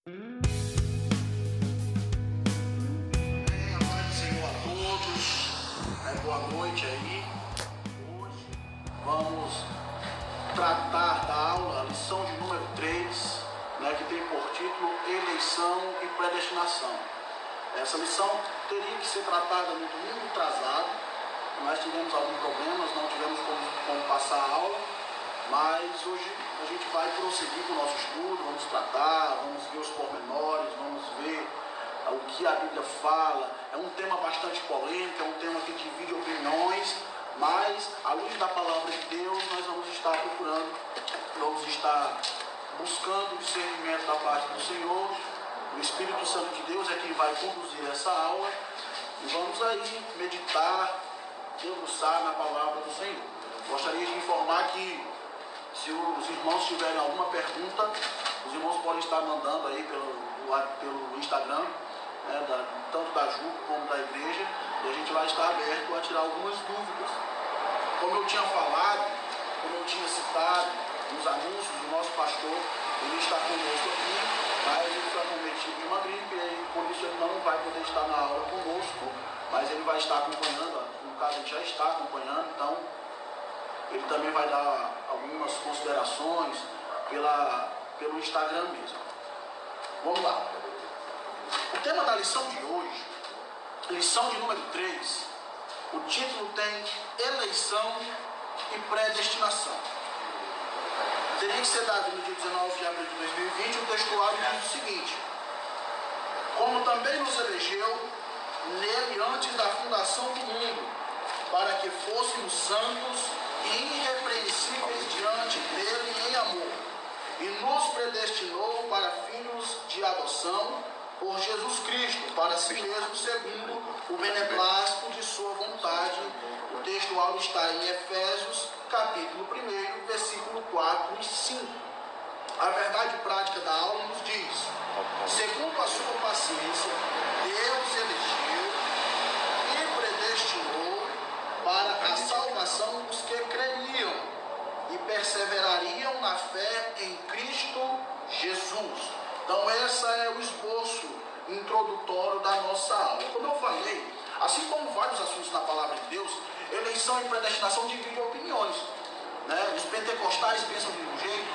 A paz do Senhor a todos, boa noite aí. Hoje vamos tratar da aula, lição de número 3, que tem por título Eleição e Predestinação. Essa lição teria que ser tratada no domingo atrasado. Nós tivemos alguns problemas, não tivemos como passar a aula, mas hoje a gente vai prosseguir com o nosso estudo, vamos tratar, vamos ver os pormenores, vamos ver o que a Bíblia fala. É um tema bastante polêmico, é um tema que divide opiniões, mas à luz da palavra de Deus nós vamos estar procurando, vamos estar buscando o discernimento da parte do Senhor. O Espírito Santo de Deus é quem vai conduzir essa aula e vamos aí meditar, debruçar na palavra do Senhor. Gostaria de informar que se os irmãos tiverem alguma pergunta, os irmãos podem estar mandando aí pelo Instagram, tanto da JUCO como da igreja, e a gente vai estar aberto a tirar algumas dúvidas. Como eu tinha falado, como eu tinha citado nos anúncios, o nosso pastor, ele está conosco aqui, mas ele foi acometido de uma gripe, e por isso ele não vai poder estar na aula conosco, mas ele vai estar acompanhando, no caso ele já está acompanhando, então ele também vai dar algumas considerações pelo Instagram mesmo. Vamos lá. O tema da lição de hoje, lição de número 3, o título tem Eleição e Predestinação. Teria que ser dado no dia 19 de abril de 2020, o textuário diz o seguinte: como também nos elegeu nele antes da fundação do mundo, para que fôssemos santos e irrepreensíveis diante dele em amor, e nos predestinou para filhos de adoção por Jesus Cristo, para si mesmo, segundo o beneplácito de sua vontade. O textual está em Efésios, capítulo 1, versículo 4 e 5. A verdade prática da aula nos diz: segundo a sua paciência, Deus elegeu e predestinou para a salvação dos que creriam e perseverariam na fé em Cristo Jesus. Então esse é o esboço introdutório da nossa aula. Como eu falei, assim como vários assuntos na palavra de Deus, eleição e predestinação dividem opiniões. Os pentecostais pensam de um jeito,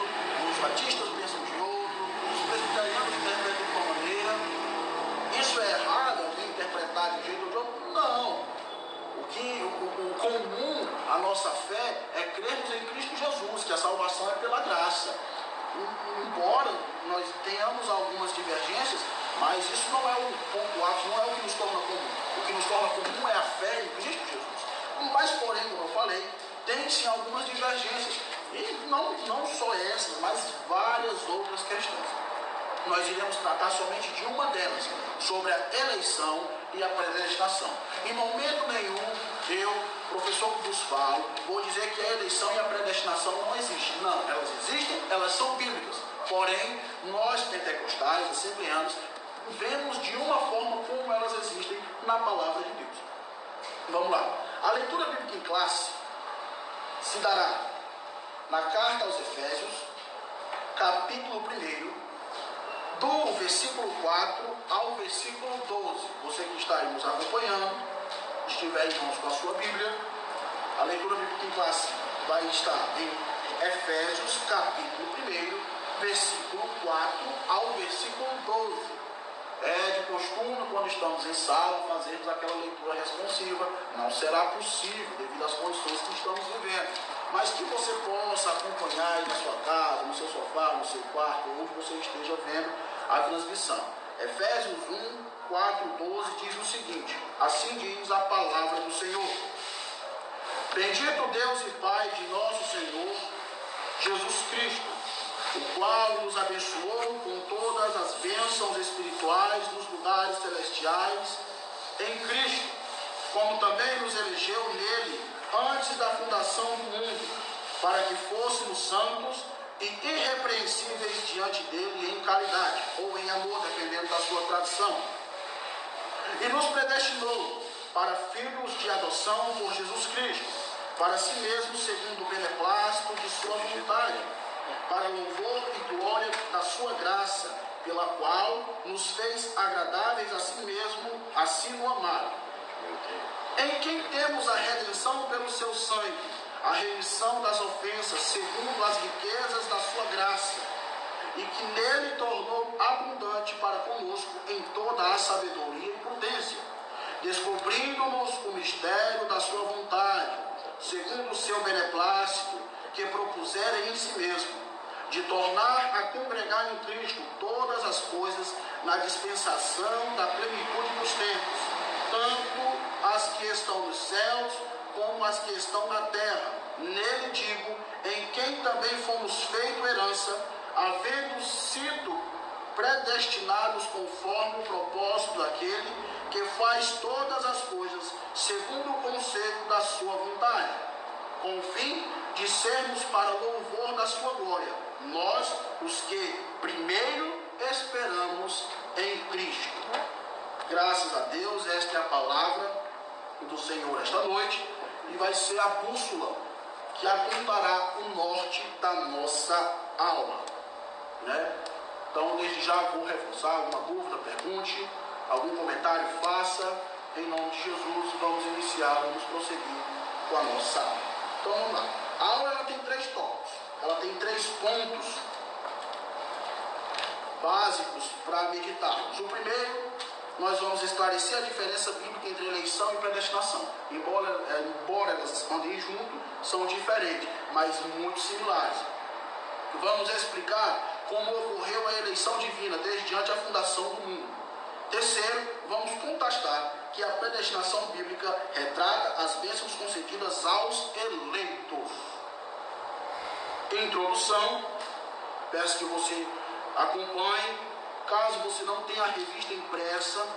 os batistas pensam de outro, os presbiterianos interpretam de uma maneira. Isso é errado, alguém interpretar de um jeito ou de outro? Não. O comum, a nossa fé, é crermos em Cristo Jesus, que a salvação é pela graça. Embora nós tenhamos algumas divergências, mas isso não é o ponto ápice, não é o que nos torna comum. O que nos torna comum é a fé em Cristo Jesus. Mas, porém, como eu falei, tem sim algumas divergências, e não só essas, mas várias outras questões. Nós iremos tratar somente de uma delas, sobre a eleição e a predestinação. Em momento nenhum, eu, professor que vos falo, vou dizer que a eleição e a predestinação não existem. Não, elas existem, elas são bíblicas. Porém, nós pentecostais, assembleanos, vemos de uma forma como elas existem na palavra de Deus. Vamos lá. A leitura bíblica em classe se dará na carta aos Efésios, capítulo 1, do versículo 4 ao versículo 12. Você que está aí nos acompanhando, estiver em mãos com a sua Bíblia, a leitura bíblica em classe vai estar em Efésios, capítulo 1, versículo 4 ao versículo 12. É de costume, quando estamos em sala, fazermos aquela leitura responsiva. Não será possível devido às condições que estamos vivendo, mas que você possa acompanhar aí na sua casa, no seu sofá, no seu quarto, onde você esteja vendo a transmissão. Efésios 1, 4, 12 diz o seguinte: assim diz a palavra do Senhor. Bendito Deus e Pai de nosso Senhor Jesus Cristo, o qual nos abençoou com todas as bênçãos espirituais nos lugares celestiais em Cristo, como também nos elegeu nele antes da fundação do mundo, para que fôssemos santos e irrepreensíveis diante dele em caridade, ou em amor, dependendo da sua tradição. E nos predestinou para filhos de adoção por Jesus Cristo, para si mesmo segundo o beneplácito de sua vontade, para louvor e glória da sua graça, pela qual nos fez agradáveis a si mesmo, assim no amado, em quem temos a redenção pelo seu sangue, a remissão das ofensas, segundo as riquezas da sua graça, e que nele tornou abundante para conosco em toda a sabedoria e prudência, descobrindo-nos o mistério da sua vontade, segundo o seu beneplácito, que propusera em si mesmo, de tornar a congregar em Cristo todas as coisas na dispensação da plenitude dos tempos, tanto as que estão nos céus como as que estão na terra. Nele digo, em quem também fomos feito herança, havendo sido predestinados conforme o propósito daquele que faz todas as coisas segundo o conselho da sua vontade, com o fim de sermos para louvor da sua glória, nós, os que primeiro esperamos em Cristo. Graças a Deus, esta é a palavra do Senhor esta noite, e vai ser a bússola que apontará o norte da nossa alma, né? Então, desde já vou reforçar. Alguma dúvida, pergunte, algum comentário, faça. Em nome de Jesus, vamos iniciar, vamos prosseguir com a nossa aula. Então, vamos lá. A aula ela tem 3 tópicos, ela tem 3 pontos básicos para meditarmos. O primeiro, nós vamos esclarecer a diferença bíblica entre eleição e predestinação. Embora elas andem junto, são diferentes, mas muito similares. Vamos explicar como ocorreu a eleição divina desde antes da fundação do mundo. Terceiro, vamos contrastar que a predestinação bíblica retrata as bênçãos concedidas aos eleitos. Introdução, peço que você acompanhe. Caso você não tenha a revista impressa,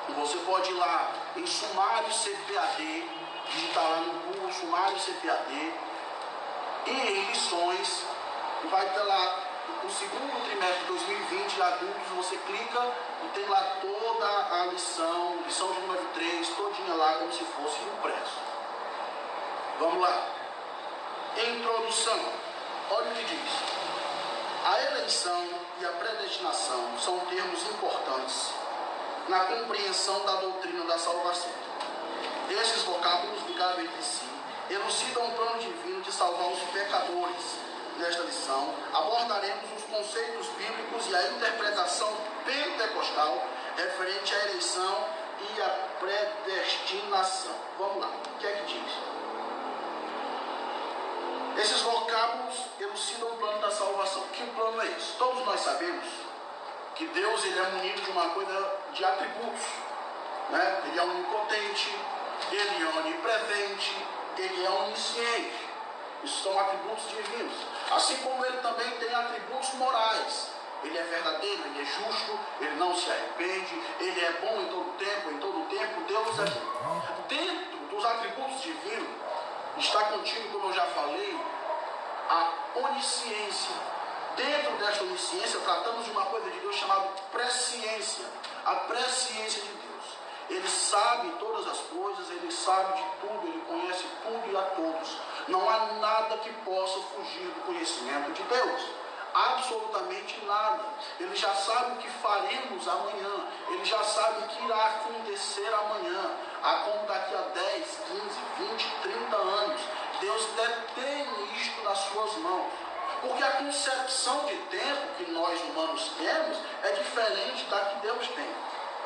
você pode ir lá em Sumário CPAD, digitar lá no Google Sumário CPAD, e em lições, e vai ter lá o segundo trimestre de 2020, adultos, você clica e tem lá toda a lição de número 3, todinha lá como se fosse impresso. Vamos lá. Introdução. Olha o que diz. A eleição e a predestinação são termos importantes na compreensão da doutrina da salvação. Esses vocábulos ligados entre si elucidam o plano divino de salvar os pecadores. Nesta lição, abordaremos os conceitos bíblicos e a interpretação pentecostal referente à eleição e à predestinação. Vamos lá, o que é que diz? Esses vocábulos elucidam o plano da salvação. Que plano é esse? Todos nós sabemos que Deus ele é munido de uma coisa de atributos, né? Ele é onipotente, ele é onipresente, ele é onisciente. Isso são atributos divinos. Assim como ele também tem atributos morais. Ele é verdadeiro, ele é justo, ele não se arrepende, ele é bom em todo tempo, Deus é bom. Dentro dos atributos divinos, está contido, como eu já falei, a onisciência. Dentro desta onisciência, tratamos de uma coisa de Deus chamada presciência. A presciência de Deus. Ele sabe todas as coisas, ele sabe de tudo, ele conhece tudo e a todos. Não há nada que possa fugir do conhecimento de Deus. Absolutamente nada. Ele já sabe o que faremos amanhã. Ele já sabe o que irá acontecer amanhã. Como daqui a 10, 15, 20, 30 anos. Deus detém isto nas suas mãos. Porque a concepção de tempo que nós humanos temos é diferente da que Deus tem.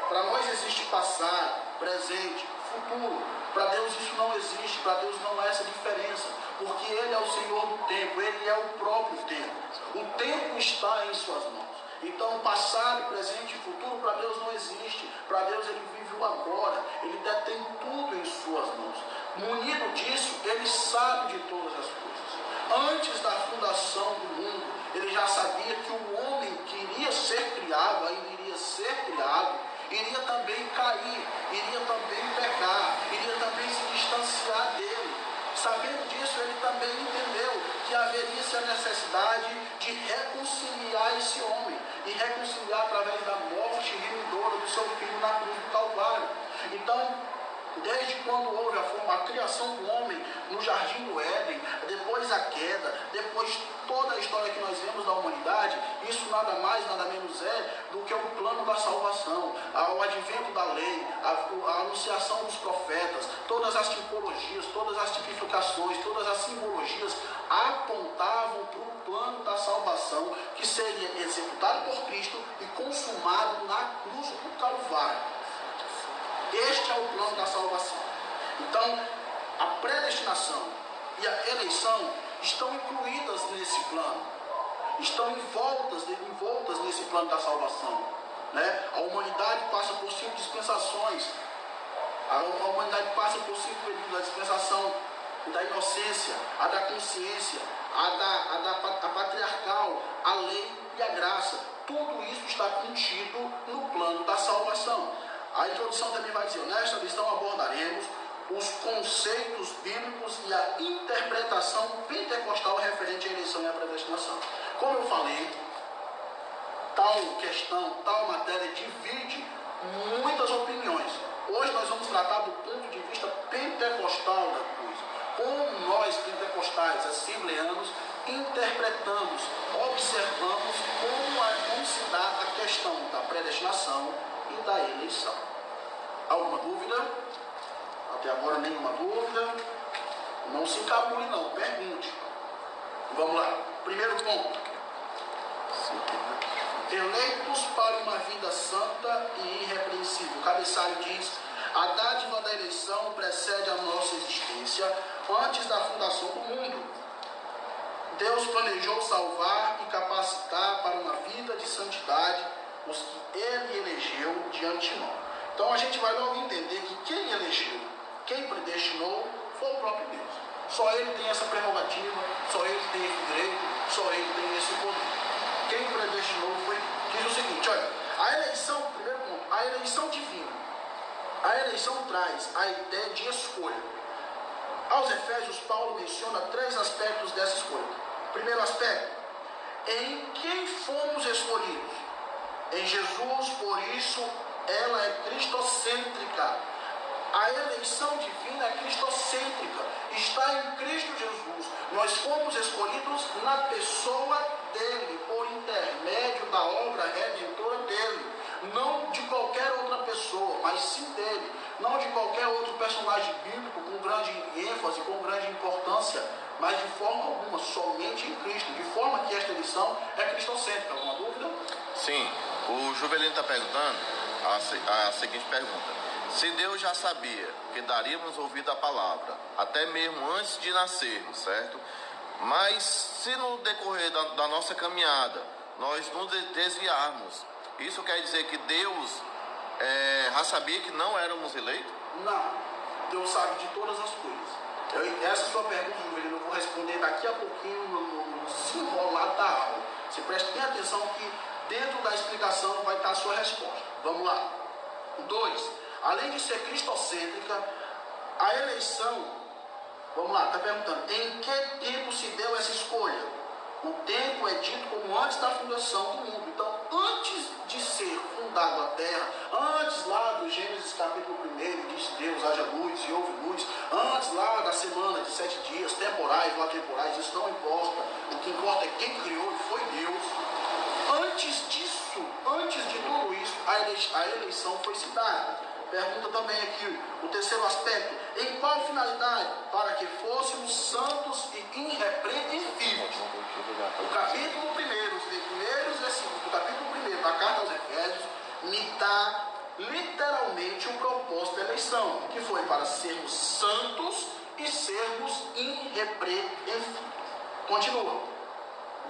Para nós existe passado, presente, futuro. Para Deus isso não existe, para Deus não há essa diferença. Porque Ele é o Senhor do tempo, Ele é o próprio tempo. O tempo está em suas mãos. Então passado, presente e futuro para Deus não existe. Para Deus Ele vive o agora. Ele detém tudo em suas mãos. Munido disso, Ele sabe de todas as coisas. Antes da fundação do mundo, Ele já sabia que o homem que iria ser criado, ainda iria ser criado, iria também cair, iria também pecar, iria também se distanciar dele. Sabendo disso, ele também entendeu que haveria essa necessidade de reconciliar esse homem, e reconciliar através da morte remidora do seu filho na cruz do Calvário. Então, desde quando houve a criação do homem no jardim do Éden, depois depois a queda, depois toda a história que nós vemos da humanidade, isso nada mais, nada menos é do que o plano da salvação, o advento da lei, a anunciação dos profetas, todas as tipologias, todas as tipificações, todas as simbologias apontavam para o plano da salvação que seria executado por Cristo e consumado na cruz do Calvário. Este é o plano da salvação. Então, a predestinação e a eleição estão incluídas nesse plano, estão envoltas nesse plano da salvação, né? A humanidade passa por 5 dispensações, a humanidade passa por 5 períodos: a dispensação da inocência, a da consciência, a patriarcal, a lei e a graça. Tudo isso está contido no plano da salvação. A introdução também vai dizer: nesta lição abordaremos os conceitos bíblicos e a interpretação pentecostal referente à eleição e à predestinação. Como eu falei, tal questão, tal matéria divide muitas opiniões. Hoje nós vamos tratar do ponto de vista pentecostal da coisa. Como nós, pentecostais, assembleanos, interpretamos, observamos como se dá a questão da predestinação e da eleição. Alguma dúvida? Até agora nenhuma dúvida. Não se encabule não, pergunte. Vamos lá. Primeiro ponto: eleitos para uma vida santa e irrepreensível. O cabeçalho diz: a dádiva da eleição precede a nossa existência antes da fundação do mundo. Deus planejou salvar e capacitar para uma vida de santidade os que Ele elegeu de antemão. Então a gente vai logo entender que quem elegeu, quem predestinou, foi o próprio Deus. Só Ele tem essa prerrogativa, só Ele tem esse direito, só Ele tem esse poder. Quem predestinou foi, diz o seguinte: olha, a eleição, primeiro ponto, a eleição divina, a eleição traz a ideia de escolha. Aos Efésios, Paulo menciona 3 aspectos dessa escolha. Primeiro aspecto: em quem fomos escolhidos? Em Jesus, por isso ela é cristocêntrica. A eleição divina é cristocêntrica, está em Cristo Jesus. Nós fomos escolhidos na pessoa dele, por intermédio da obra redentora dele. Não de qualquer outra pessoa, mas sim dele. Não de qualquer outro personagem bíblico com grande ênfase, com grande importância, mas de forma alguma, somente em Cristo. De forma que esta eleição é cristocêntrica. Alguma dúvida? Sim, o Juvelino está perguntando a seguinte pergunta: se Deus já sabia que daríamos ouvido à palavra, até mesmo antes de nascermos, certo? Mas se no decorrer da nossa caminhada nós nos desviarmos, isso quer dizer que Deus já sabia que não éramos eleitos? Não, Deus sabe de todas as coisas. Essa sua pergunta, Juvelino, eu vou responder daqui a pouquinho no desenrolar da aula. Você preste bem atenção que dentro da explicação vai estar a sua resposta. Vamos lá. 2. Além de ser cristocêntrica, a eleição, vamos lá, está perguntando: em que tempo se deu essa escolha? O tempo é dito como antes da fundação do mundo. Então, antes de ser fundada a terra, antes lá do Gênesis capítulo 1, disse Deus: haja luz e houve luz. Antes lá da semana de 7 dias, temporais ou atemporais, isso não importa. O que importa é quem criou, e foi Deus. Antes disso, antes de tudo isso, a eleição foi citada. Pergunta também aqui, o terceiro aspecto: em qual finalidade? Para que fôssemos santos e irrepreensíveis. O capítulo 1, os primeiros versículos do capítulo 1 da carta aos Efésios me dá literalmente o propósito da eleição, que foi para sermos santos e sermos irrepreensíveis. Continua.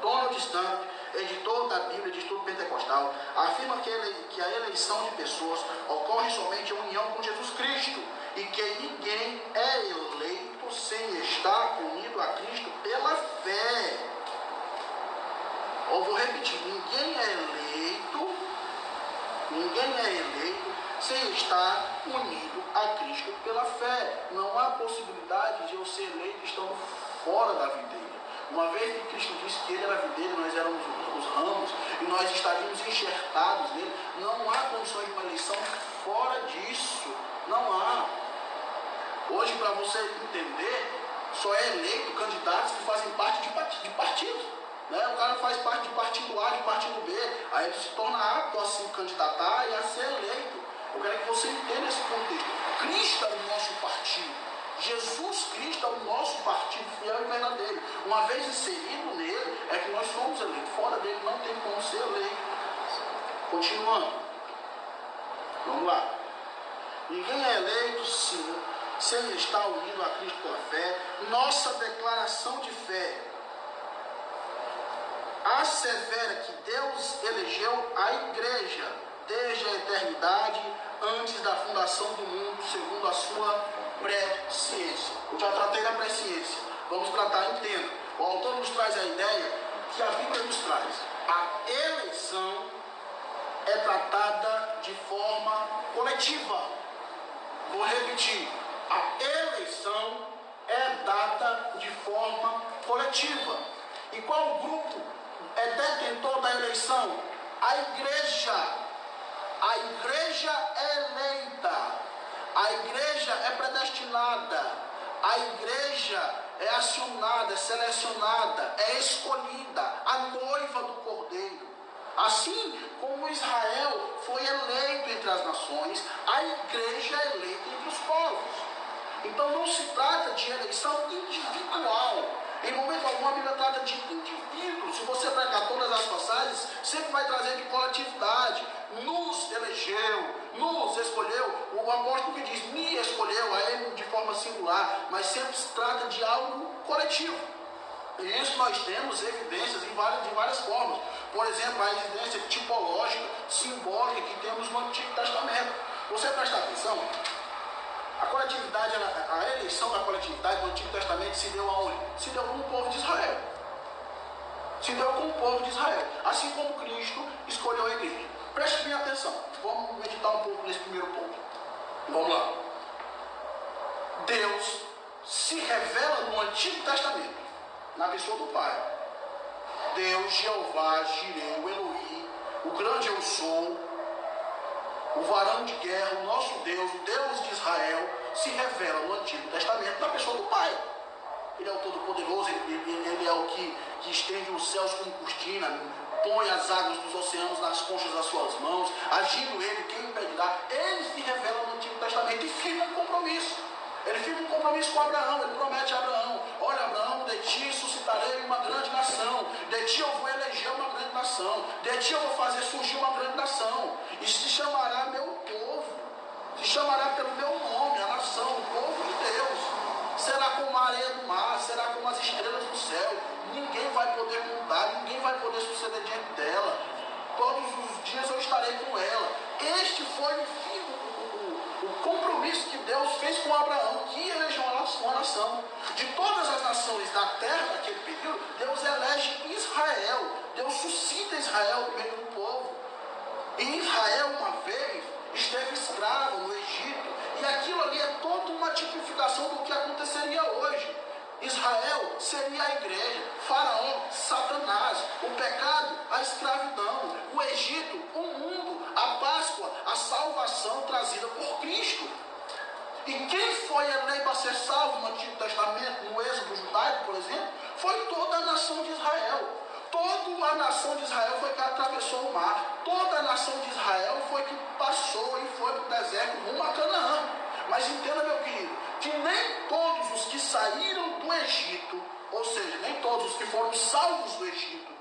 Donald Stamp, editor da Bíblia de Estudo Pentecostal, afirma que a eleição de pessoas ocorre somente em união com Jesus Cristo e que ninguém é eleito sem estar unido a Cristo pela fé. Eu vou repetir: ninguém é eleito sem estar unido a Cristo pela fé. Não há possibilidade de eu ser eleito estando fora da videira. Uma vez que Cristo disse que Ele era a videira, nós éramos os ramos, e nós estaríamos enxertados nele, não há condições de uma eleição fora disso. Não há. Hoje, para você entender, só é eleito candidatos que fazem parte de partidos. Né? O cara faz parte de partido A, de partido B, aí ele se torna apto a se candidatar e a ser eleito. Eu quero que você entenda esse contexto. Cristo é o nosso partido. Jesus Cristo é o nosso partido fiel e verdadeiro. Uma vez inserido nele, é que nós somos eleitos. Fora dele não tem como ser eleito. Continuando. Vamos lá. Ninguém é eleito se ele está unido a Cristo pela fé. Nossa declaração de fé assevera que Deus elegeu a igreja desde a eternidade, antes da fundação do mundo, segundo a sua presciência. Eu já tratei da presciência. Vamos tratar, entenda. O autor nos traz a ideia que a Bíblia nos traz. A eleição é tratada de forma coletiva. Vou repetir. A eleição é dada de forma coletiva. E qual grupo é detentor da eleição? A igreja. A igreja é eleita, a igreja é predestinada, a igreja é acionada, é selecionada, é escolhida, a noiva do Cordeiro. Assim como Israel foi eleito entre as nações, a igreja é eleita entre os povos. Então não se trata de eleição individual. Em momento algum a Bíblia trata de indivíduos. Se você pegar todas as passagens, sempre vai trazer de coletividade. Nos elegeu, nos escolheu. O apóstolo que diz, me escolheu, a ele de forma singular, mas sempre se trata de algo coletivo. E isso nós temos evidências de várias formas. Por exemplo, a evidência tipológica, simbólica que temos no Antigo Testamento. Você presta atenção? A coletividade, a eleição da coletividade no Antigo Testamento se deu aonde? Se deu com o povo de Israel. Se deu com o povo de Israel. Assim como Cristo escolheu a igreja. Preste bem atenção. Vamos meditar um pouco nesse primeiro ponto. Vamos lá. Deus se revela no Antigo Testamento, na pessoa do Pai. Deus, Jeová, Jireh, o Elohim, o grande eu sou, o varão de guerra, o nosso Deus, o Deus de Israel, se revela no Antigo Testamento na pessoa do Pai. Ele é o Todo-Poderoso, ele é o que estende os céus como cortina, põe as águas dos oceanos nas conchas das suas mãos, agindo ele, quem impedirá? Ele se revela no Antigo Testamento e firma um compromisso. Ele firma um compromisso com Abraão, ele promete a Abraão, olha Abraão, de ti suscitarei uma grande nação, de ti eu vou eleger uma grande nação, de ti eu vou fazer surgir uma grande nação, e se chamará meu povo, se chamará pelo meu nome, a nação, o povo de Deus, será como a areia do mar, será como as estrelas do céu, ninguém vai poder contar, ninguém vai poder suceder diante dela, todos os dias eu estarei com ela. Este foi o compromisso que Deus fez com Abraão, que elegeu uma nação. De todas as nações da terra naquele período, Deus elege Israel. Deus suscita Israel no meio do povo. E Israel, uma vez, esteve escravo no Egito. E aquilo ali é toda uma tipificação do que aconteceria hoje. Israel seria a igreja, Faraó, Satanás, o pecado, a escravidão, o Egito, o mundo, a Páscoa, a salvação trazida por Cristo. E quem foi eleito a ser salvo no Antigo Testamento, no Êxodo judaico, por exemplo, foi toda a nação de Israel. Toda a nação de Israel foi que atravessou o mar. Toda a nação de Israel foi que passou e foi para o deserto rumo a Canaã. Mas entenda, meu querido, que nem todos os que saíram do Egito, ou seja, nem todos os que foram salvos do Egito,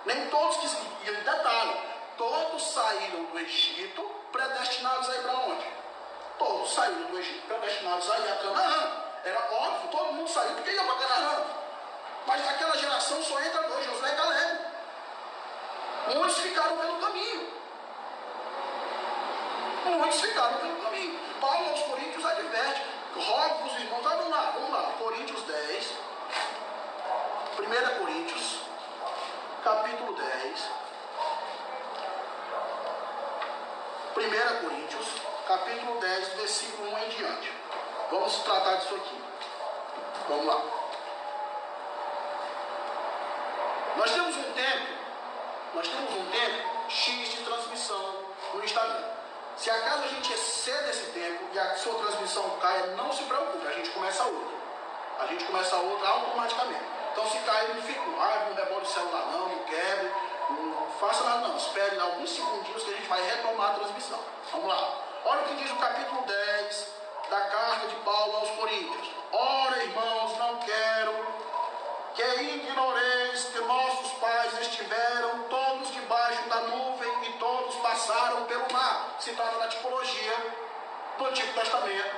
nem todos que, e detalhe, todos saíram do Egito predestinados a ir para onde? Todos saíram do Egito predestinados a ir a Canaã. Era óbvio, todo mundo saiu porque ia para Canaã. Mas naquela geração só entra dois, Josué e Caleb. Muitos ficaram pelo caminho. Muitos ficaram pelo caminho. Paulo aos Coríntios adverte, roga para os irmãos, vamos lá, Coríntios 10, 1 Coríntios, capítulo 10, 1 Coríntios, capítulo 10, versículo 1 em diante. Vamos tratar disso aqui. Vamos lá. Nós temos um tempo X de transmissão no Instagram. Se acaso a gente excede esse tempo e a sua transmissão caia, não se preocupe, a gente começa outra. a gente começa outra automaticamente. Então se cair, não fique com raiva, não rebole o celular não quebre, não faça nada não. Espere alguns segundinhos que a gente vai retomar a transmissão. Vamos lá. Olha o que diz o capítulo 10 da carta de Paulo aos Coríntios. Ora, irmãos, não quero que ignoreis que nossos pais estiveram todos debaixo da nuvem e todos passaram pelo mar. Se trata da tipologia do Antigo Testamento,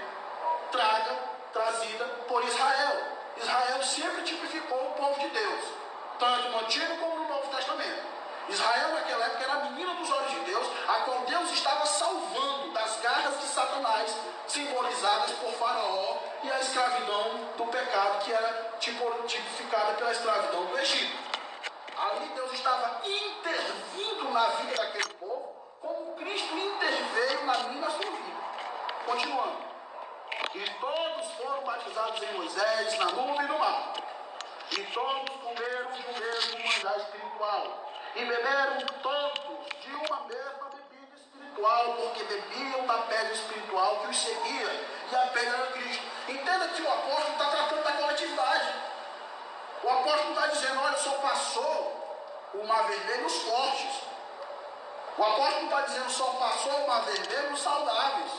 trazida por Israel. Israel sempre tipificou o povo de Deus, tanto no Antigo como no Novo Testamento. Israel naquela época era a menina dos olhos de Deus, a qual Deus estava salvando das garras de Satanás, simbolizadas por Faraó, e a escravidão do pecado, que era tipificada pela escravidão do Egito. Ali Deus estava intervindo na vida daquele povo, como Cristo interveio na minha e na sua vida. Continuando. E todos foram batizados em Moisés, na nuvem e no mar. E todos comeram do mesmo manjar espiritual. E beberam todos de uma mesma bebida espiritual, porque bebiam da pedra espiritual que os seguia, e a pedra era Cristo. Entenda que o apóstolo está tratando da coletividade. O apóstolo está dizendo, olha, só passou o mar vermelho os fortes. O apóstolo está dizendo, só passou o mar vermelho os saudáveis.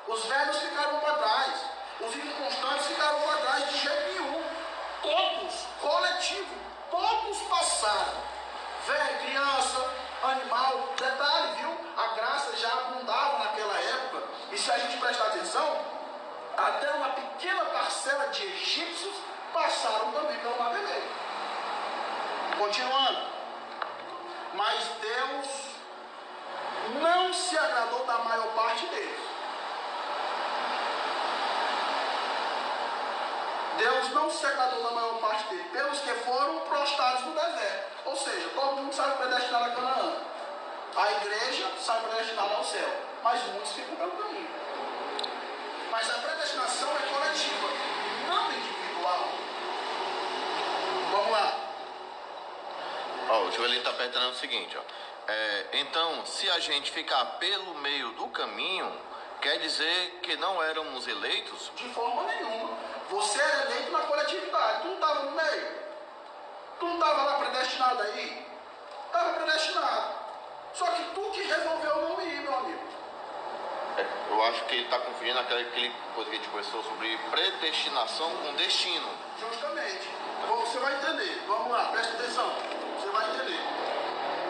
Os velhos ficaram para trás. Os inconstantes ficaram para trás de jeito nenhum. Todos, coletivo, todos passaram. Velho, criança, animal, detalhe, viu? A graça já abundava naquela época. E se a gente prestar atenção, até uma pequena parcela de egípcios passaram também pelo Mar Vermelho. Continuando. Mas Deus não se agradou da maior parte deles. Deus não se agradou da maior parte deles, pelos que foram prostrados no deserto. Ou seja, todo mundo sai predestinado a Canaã. A igreja sai predestinada ao céu. Mas muitos ficam pelo caminho. Mas a predestinação é coletiva, não individual. Vamos lá. O Joelito está perguntando o seguinte, então, se a gente ficar pelo meio do caminho, quer dizer que não éramos eleitos? De forma nenhuma. Você era eleito na coletividade. Tu não estava no meio. Tu não estava lá predestinado aí. Estava predestinado. Só que tu que resolveu não ir, meu amigo. Eu acho que ele está confundindo aquela coisa que a gente conversou sobre predestinação com destino. Justamente. Você vai entender. Vamos lá, presta atenção. Você vai entender.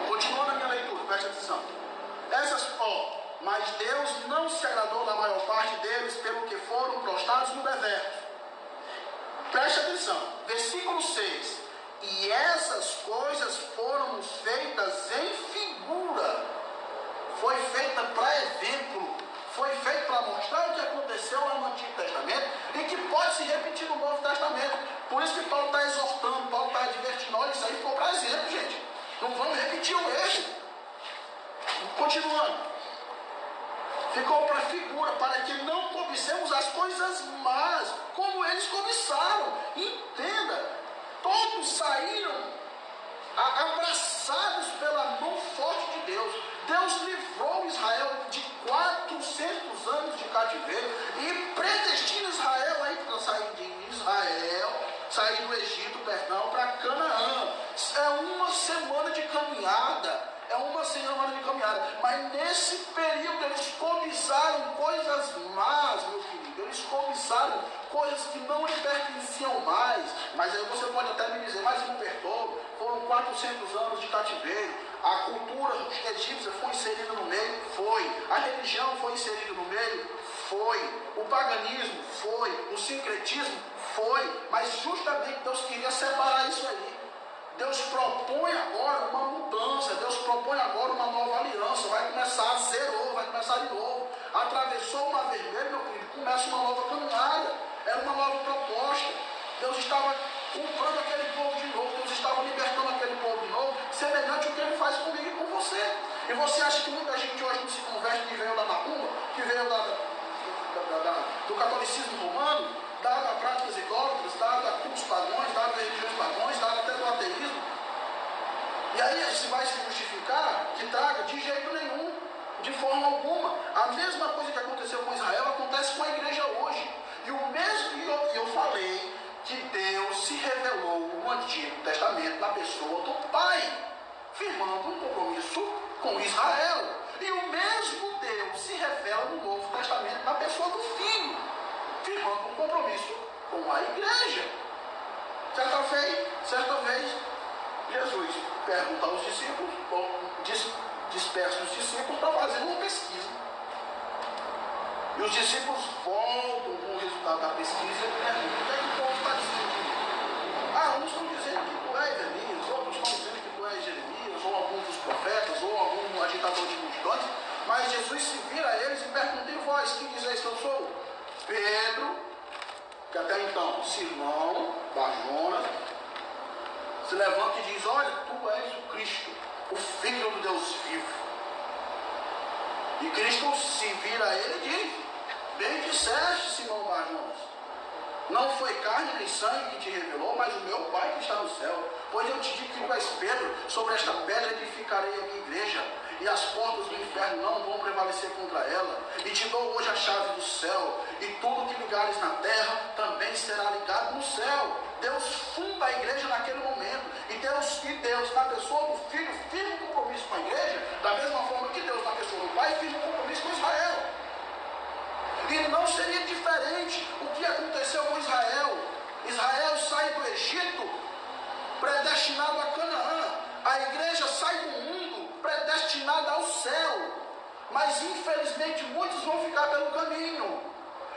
Continua na minha leitura, presta atenção. Mas Deus não se agradou da maior parte deles, pelo que foram prostrados no deserto. Preste atenção. Versículo 6. E essas coisas foram feitas em figura. Foi feita para exemplo. Foi feito para mostrar o que aconteceu lá no Antigo Testamento e que pode se repetir no Novo Testamento. Por isso que Paulo está exortando, Paulo está advertindo. Olha, isso aí ficou para exemplo, gente. Não vamos repetir o erro. Continuando. Ficou para figura, para que não cobicemos as coisas más, como eles cobiçaram. Entenda, todos saíram abraçados pela mão forte de Deus. Deus livrou Israel de 400 anos de cativeiro e predestina Israel aí para sair do Egito, para Canaã. É uma semana de caminhada. Mas nesse período eles cobiçaram coisas más, meu querido. Eles cobiçaram coisas que não lhe pertenciam mais. Mas aí você pode até me dizer, mas não perdoa. Foram 400 anos de cativeiro. A cultura egípcia foi inserida no meio? Foi. A religião foi inserida no meio? Foi. O paganismo? Foi. O sincretismo? Foi. Mas justamente Deus queria separar isso aí. Deus propõe agora uma mudança, Deus propõe agora uma nova aliança, vai começar, zerou, vai começar de novo. Atravessou o Mar Vermelho, meu querido, começa uma nova caminhada, era uma nova proposta. Deus estava comprando aquele povo de novo, Deus estava libertando aquele povo de novo, semelhante ao que Ele faz comigo e com você. E você acha que muita gente hoje não se converte que veio da macumba, que veio do catolicismo romano, dado a práticas idólatras, dado a cultos pagões, dado a religiões pagões, dado até do ateísmo. E aí se vai se justificar que traga de jeito nenhum, de forma alguma. A mesma coisa que aconteceu com Israel acontece com a igreja hoje. E o mesmo, eu falei se revelou no Antigo Testamento na pessoa do Pai, firmando um compromisso com Israel. E o mesmo Deus se revela no Novo Testamento na pessoa do Filho, firmando um compromisso com a igreja. Certa vez, Jesus pergunta aos discípulos, dispersa os discípulos para fazer uma pesquisa. E os discípulos voltam com o resultado da pesquisa e perguntam: o que é que o povo está dizendo? Uns estão dizendo que tu és Elias, outros estão dizendo que tu és Jeremias, ou algum dos profetas, ou algum agitador de multidões. Mas Jesus se vira a eles e pergunta: e vós, que dizeis que eu sou? Pedro, que até então Simão, Barjonas, se levanta e diz: olha, tu és o Cristo, o Filho do Deus vivo. E Cristo se vira a ele e diz: bem disseste, Simão Barjonas, não foi carne nem sangue que te revelou, mas o meu Pai que está no céu. Pois eu te digo que tu és Pedro, sobre esta pedra edificarei a minha igreja, e as portas do inferno não vão prevalecer contra ela. E te dou hoje a chave do céu, e tudo que ligares na terra também será ligado no céu. Deus funda a igreja naquele momento, e Deus na pessoa do Filho firma um compromisso com a igreja, da mesma forma que Deus na pessoa do Pai firma um compromisso com Israel. E não seria diferente o que aconteceu com Israel. Israel sai do Egito predestinado a Canaã. A igreja sai do mundo predestinada ao céu. Mas infelizmente muitos vão ficar pelo caminho.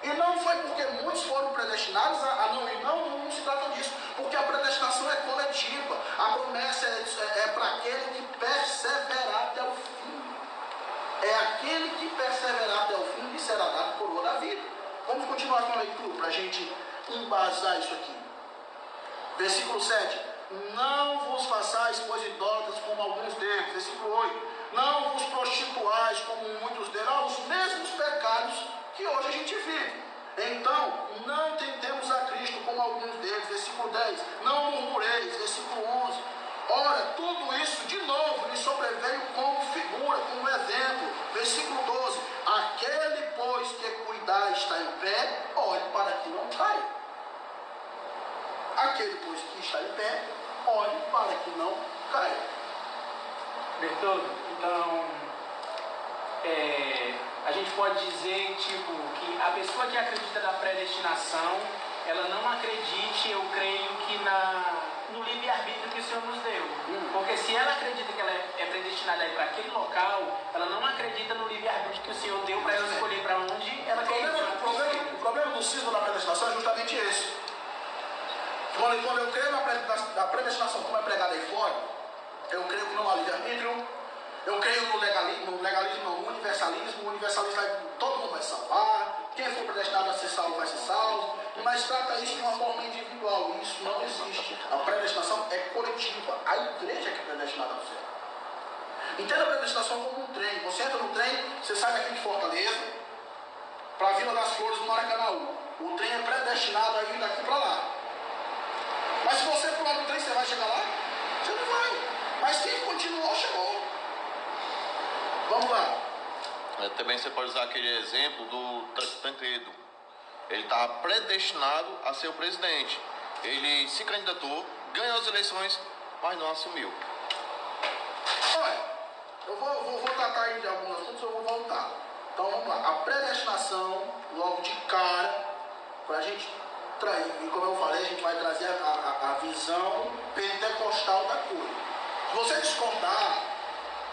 E não foi porque muitos foram predestinados não se trata disso, porque a predestinação é coletiva. A promessa é para aquele que perseverar até o fim. É aquele que perseverar até o fim lhe será dado a coroa da vida. Vamos continuar com a leitura para a gente embasar isso aqui. Versículo 7. Não vos façais, pois, idólatras como alguns deles. Versículo 8. Não vos prostituais como muitos deles. Os mesmos pecados que hoje a gente vive. Então, não tentemos a Cristo como alguns deles. Versículo 10. Não murmureis. Versículo 11. Ora, tudo isso de novo lhe sobreveio como figura, como exemplo. Versículo 12. Aquele, pois, que cuidar está em pé, olhe para que não caia. Aquele, pois, que está em pé, olhe para que não caia. Bertoldo, então, a gente pode dizer, que a pessoa que acredita na predestinação, ela não acredite, eu creio que no livre-arbítrio que o Senhor nos deu. Porque se ela acredita que ela é predestinada a ir para aquele local, ela não acredita no livre-arbítrio que o Senhor deu para ela escolher para onde ela quer ir. O problema do cisma da predestinação é justamente esse. Quando eu creio na predestinação como é pregada aí fora, eu creio que não há livre-arbítrio. Eu creio no legalismo não, no universalismo. O universalismo todo mundo vai salvar. Quem for predestinado a ser salvo vai ser salvo. Mas trata isso de uma forma individual. E isso não existe. A predestinação é coletiva. A igreja que é predestinada ao céu. Entenda a predestinação como um trem. Você entra no trem, você sai daqui de Fortaleza para a Vila das Flores, no Maracanã. O trem é predestinado a ir daqui para lá. Mas se você pular no trem, você vai chegar lá? Você não vai. Mas quem continuou, chegou. Vamos lá. Também você pode usar aquele exemplo do Tancredo. Ele estava predestinado a ser o presidente. Ele se candidatou, ganhou as eleições, mas não assumiu. Olha, eu vou tratar aí de alguns assuntos, eu vou voltar. Então vamos lá. A predestinação, logo de cara, para a gente trair, e como eu falei, a gente vai trazer a visão pentecostal da coisa. Se você discordar,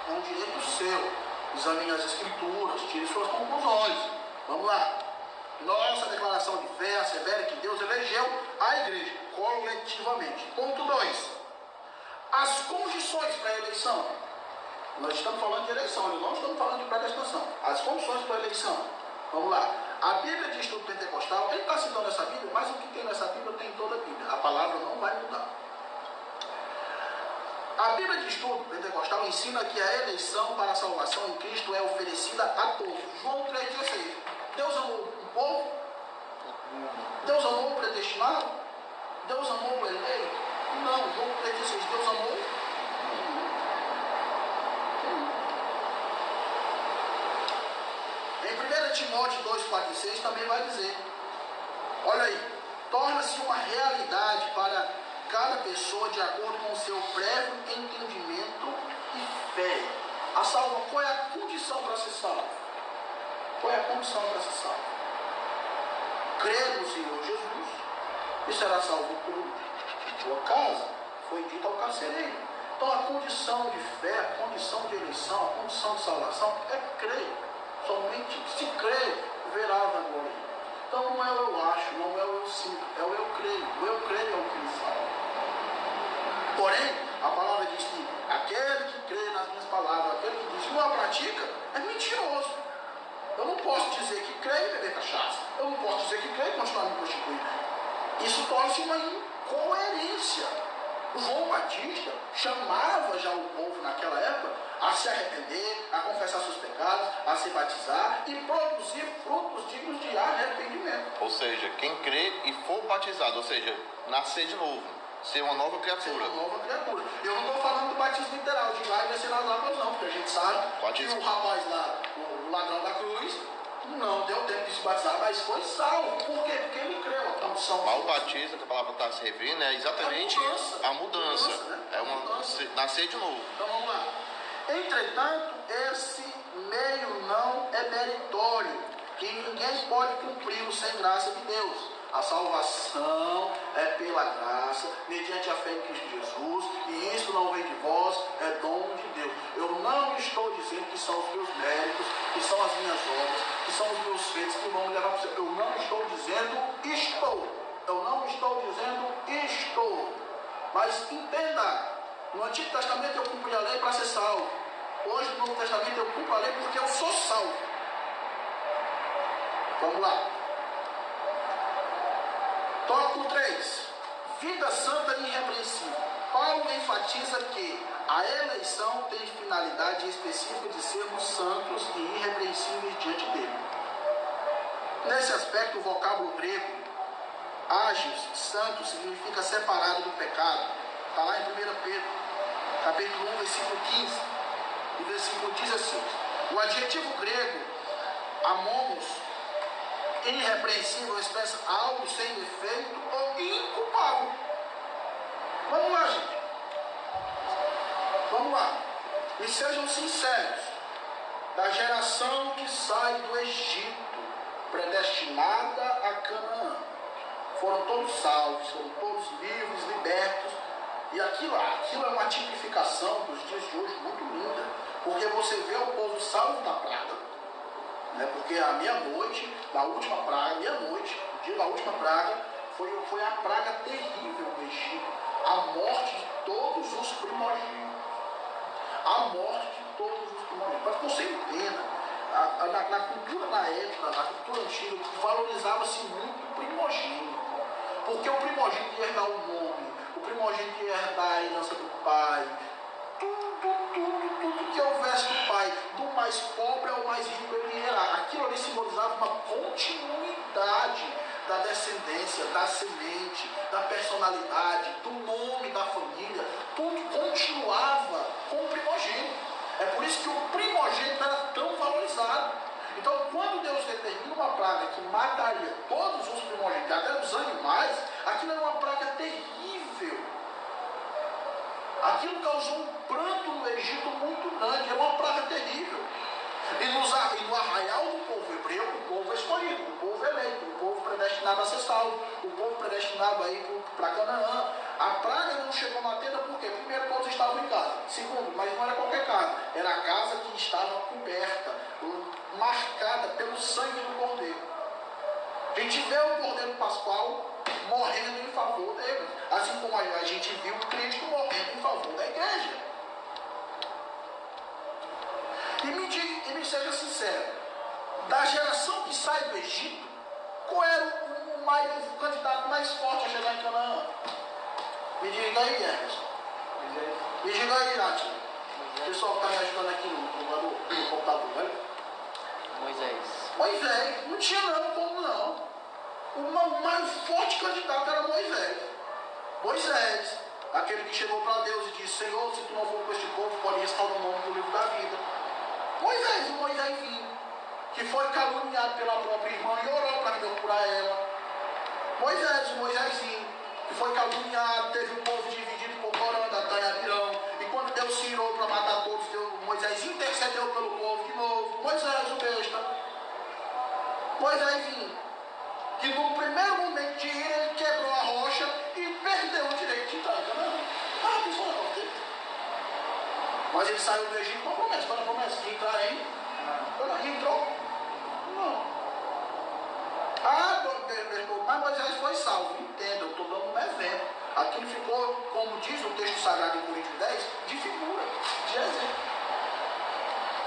é um direito seu. Examine as escrituras, tire suas conclusões. Vamos lá. Nossa declaração de fé assevera que Deus elegeu a igreja coletivamente. Ponto 2. As condições para a eleição. Nós estamos falando de eleição, nós não estamos falando de predestinação. As condições para a eleição. Vamos lá. A Bíblia de Estudo Pentecostal, ele está citando essa Bíblia, mas o que tem nessa Bíblia tem em toda a Bíblia. A palavra não vai mudar. A Bíblia de Estudo Pentecostal ensina que a eleição para a salvação em Cristo é oferecida a todos. João 3,16. Deus amou o povo? Deus amou o predestinado? Deus amou o eleito? Não. João 3,16. Deus amou? Em 1 Timóteo 2,4 e 6 também vai dizer. Olha aí. torna-se uma realidade para cada pessoa de acordo com o seu prévio entendimento e fé. Qual é a condição para ser salvo? Qual é a condição para ser salvo? Crer no Senhor Jesus e será salvo tu e tua casa. Foi dito ao carcereiro. Então a condição de fé, a condição de eleição, a condição de salvação é crer. Somente se crer, verá a glória. Então não é o eu acho, não é o eu sinto, é o eu creio. O eu creio é o que me salva. Porém, a palavra diz que aquele que crê nas minhas palavras, aquele que diz que não a pratica, é mentiroso. Eu não posso dizer que creio e beber cachaça. Eu não posso dizer que creio e continuar me prostituindo. Isso torna-se uma incoerência. João Batista chamava já o povo naquela época a se arrepender, a confessar seus pecados, a se batizar e produzir frutos dignos de arrependimento. Ou seja, quem crê e for batizado, ou seja, nascer de novo, ser uma nova criatura. Ser uma nova criatura. Eu não estou falando do batismo literal, de ir lá e descer nas águas não, porque a gente sabe que o rapaz lá, o ladrão da cruz, não deu tempo de se batizar, mas foi salvo. Por quê? Porque ele creu. A condição. Mas o batismo, que a palavra está se referindo, é exatamente a mudança. Né? É uma mudança. Nascer de novo. Então vamos lá. Entretanto, esse meio não é meritório, e ninguém pode cumpri-lo sem graça de Deus. A salvação é pela graça, mediante a fé em Cristo Jesus, e isso não vem de vós, é dom de Deus. Eu não estou dizendo que são os meus méritos, que são as minhas obras, que são os meus feitos que vão me levar para o céu. Eu não estou dizendo estou. Eu não estou dizendo estou. Mas entenda, no Antigo Testamento eu cumpri a lei para ser salvo. Hoje no Novo Testamento eu cumpro a lei porque eu sou salvo. Vamos lá. Tópico 3. Vida santa e irrepreensível. Paulo enfatiza que a eleição tem finalidade específica de sermos santos e irrepreensíveis diante dele. Nesse aspecto, o vocábulo grego ágios, santo, significa separado do pecado. Está lá em 1 Pedro, capítulo 1, versículo 15. O versículo diz assim: o adjetivo grego amomos, irrepreensível, expressa algo sem defeito ou inculpável. Vamos lá, gente. Vamos lá. E sejam sinceros. Da geração que sai do Egito, predestinada a Canaã, foram todos salvos, foram todos livres, libertos. E aquilo é uma tipificação dos dias de hoje muito linda, porque você vê o povo salvo da praga, né? Porque a meia-noite, da última praga, meia-noite, o dia da última praga, foi a praga terrível no Egito, a morte de todos os primogênitos. A morte de todos os primogênitos. Para que você entenda, na cultura da época, na cultura antiga, valorizava-se muito o primogênito, porque o primogênito ia herdar o nome, o primogênito ia herdar a herança do pai, tudo que houvesse do pai, do mais pobre ao mais rico, ele ia herdar. Aquilo ali simbolizava uma continuidade da descendência, da semente, da personalidade, do nome da família. Tudo continuava com o primogênito. É por isso que o primogênito era tão valorizado. Então, quando Deus determina uma praga que mataria todos os primogênitos, até os animais, aquilo era uma praga terrível. Aquilo causou um pranto no Egito muito grande, era uma praga terrível. E no arraial do povo hebreu, o povo escolhido, o povo eleito, o povo predestinado a ser salvo, o povo predestinado a ir para Canaã. A praga não chegou na tenda porque, primeiro, todos estavam em casa. Segundo, mas não era qualquer casa, era a casa que estava coberta, marcada pelo sangue do cordeiro. A gente vê o cordeiro pascual morrendo em favor dele, assim como a gente viu Cristo morrendo em favor da igreja. E me seja sincero, da geração que sai do Egito, qual era o candidato mais forte a chegar em Canaã? Me diga aí, Emerson. Me diga aí, Nath. O pessoal que está me ajudando aqui no computador, né? Moisés. Não tinha não, como não. O mais forte candidato era Moisés. Aquele que chegou para Deus e disse: Senhor, se tu não for com este povo, pode estar no nome do livro da vida. Moisés, o Moisészinho, que foi caluniado pela própria irmã e orou para Deus curar ela. Moisésinho, que foi caluniado, teve um povo dividido por Corã, Datã e Abirão. E quando Deus se irou para matar todos, Moisés intercedeu pelo povo de novo. Moisés, o besta. Moisésinho, que no primeiro momento de ira ele quebrou a rocha e perdeu o direito de entrar em Canaã. Pessoal, não tem. Mas ele saiu do Egito com a promessa. Qual é a promessa? De entrar em Canaã. E entrou? Não. Mas Moisés foi salvo. Entenda, eu estou dando um exemplo. Aquilo ficou, como diz o texto sagrado em Coríntios 10, de figura, de exemplo.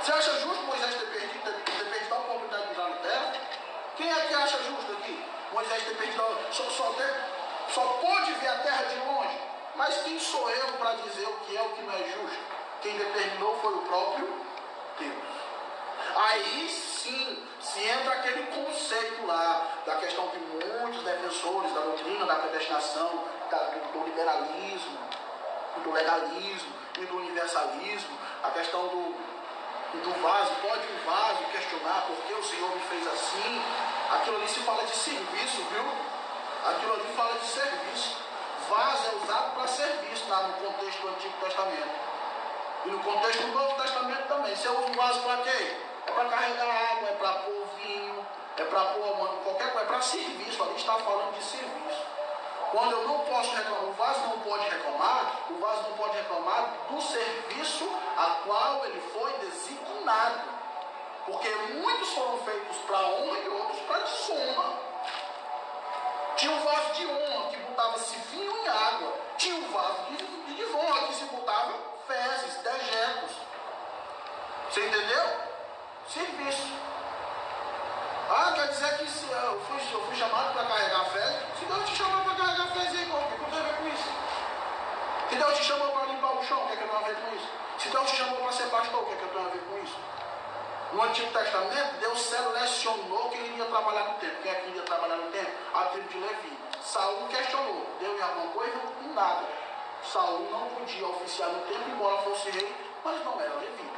Você acha justo Moisés ter perdido a oportunidade de entrar na terra? Quem é que acha justo aqui? Moisés ter perdido, só pôde ver a terra de longe. Mas quem sou eu para dizer o que é o que não é justo? Quem determinou foi o próprio Deus. Aí sim, se entra aquele conceito lá, da questão que muitos defensores da doutrina da predestinação, do liberalismo, do legalismo e do universalismo, a questão do vaso, pode o vaso questionar por que o Senhor me fez assim? Aquilo ali se fala de serviço, viu? Aquilo ali fala de serviço. Vaso é usado para serviço no contexto do Antigo Testamento. E no contexto do Novo Testamento também. Você usa o vaso para quê? É para carregar água, é para pôr vinho, é para pôr qualquer coisa, é para serviço. Ali está falando de serviço. Quando eu não posso reclamar, o vaso não pode reclamar do serviço a qual ele foi designado. Porque muitos foram feitos para honra e outros para desonra. Tinha um vaso de honra que botava-se vinho em água. Tinha um vaso de desonra que se botava fezes, dejetos. Você entendeu? Serviço. Quer dizer que se eu fui chamado para carregar fezes? Se Deus te chamou para carregar fezes, o que eu tenho a ver com isso? Se Deus te chamou para limpar o chão, o que eu tenho a ver com isso? Se Deus te chamou para ser pastor, o que eu tenho a ver com isso? No Antigo Testamento, Deus selecionou quem iria trabalhar no templo. Quem é que iria trabalhar no templo? A tribo de Levi. Saul questionou. Deu em alguma coisa? Nada. Saul não podia oficiar no templo, embora fosse rei, mas não era levita.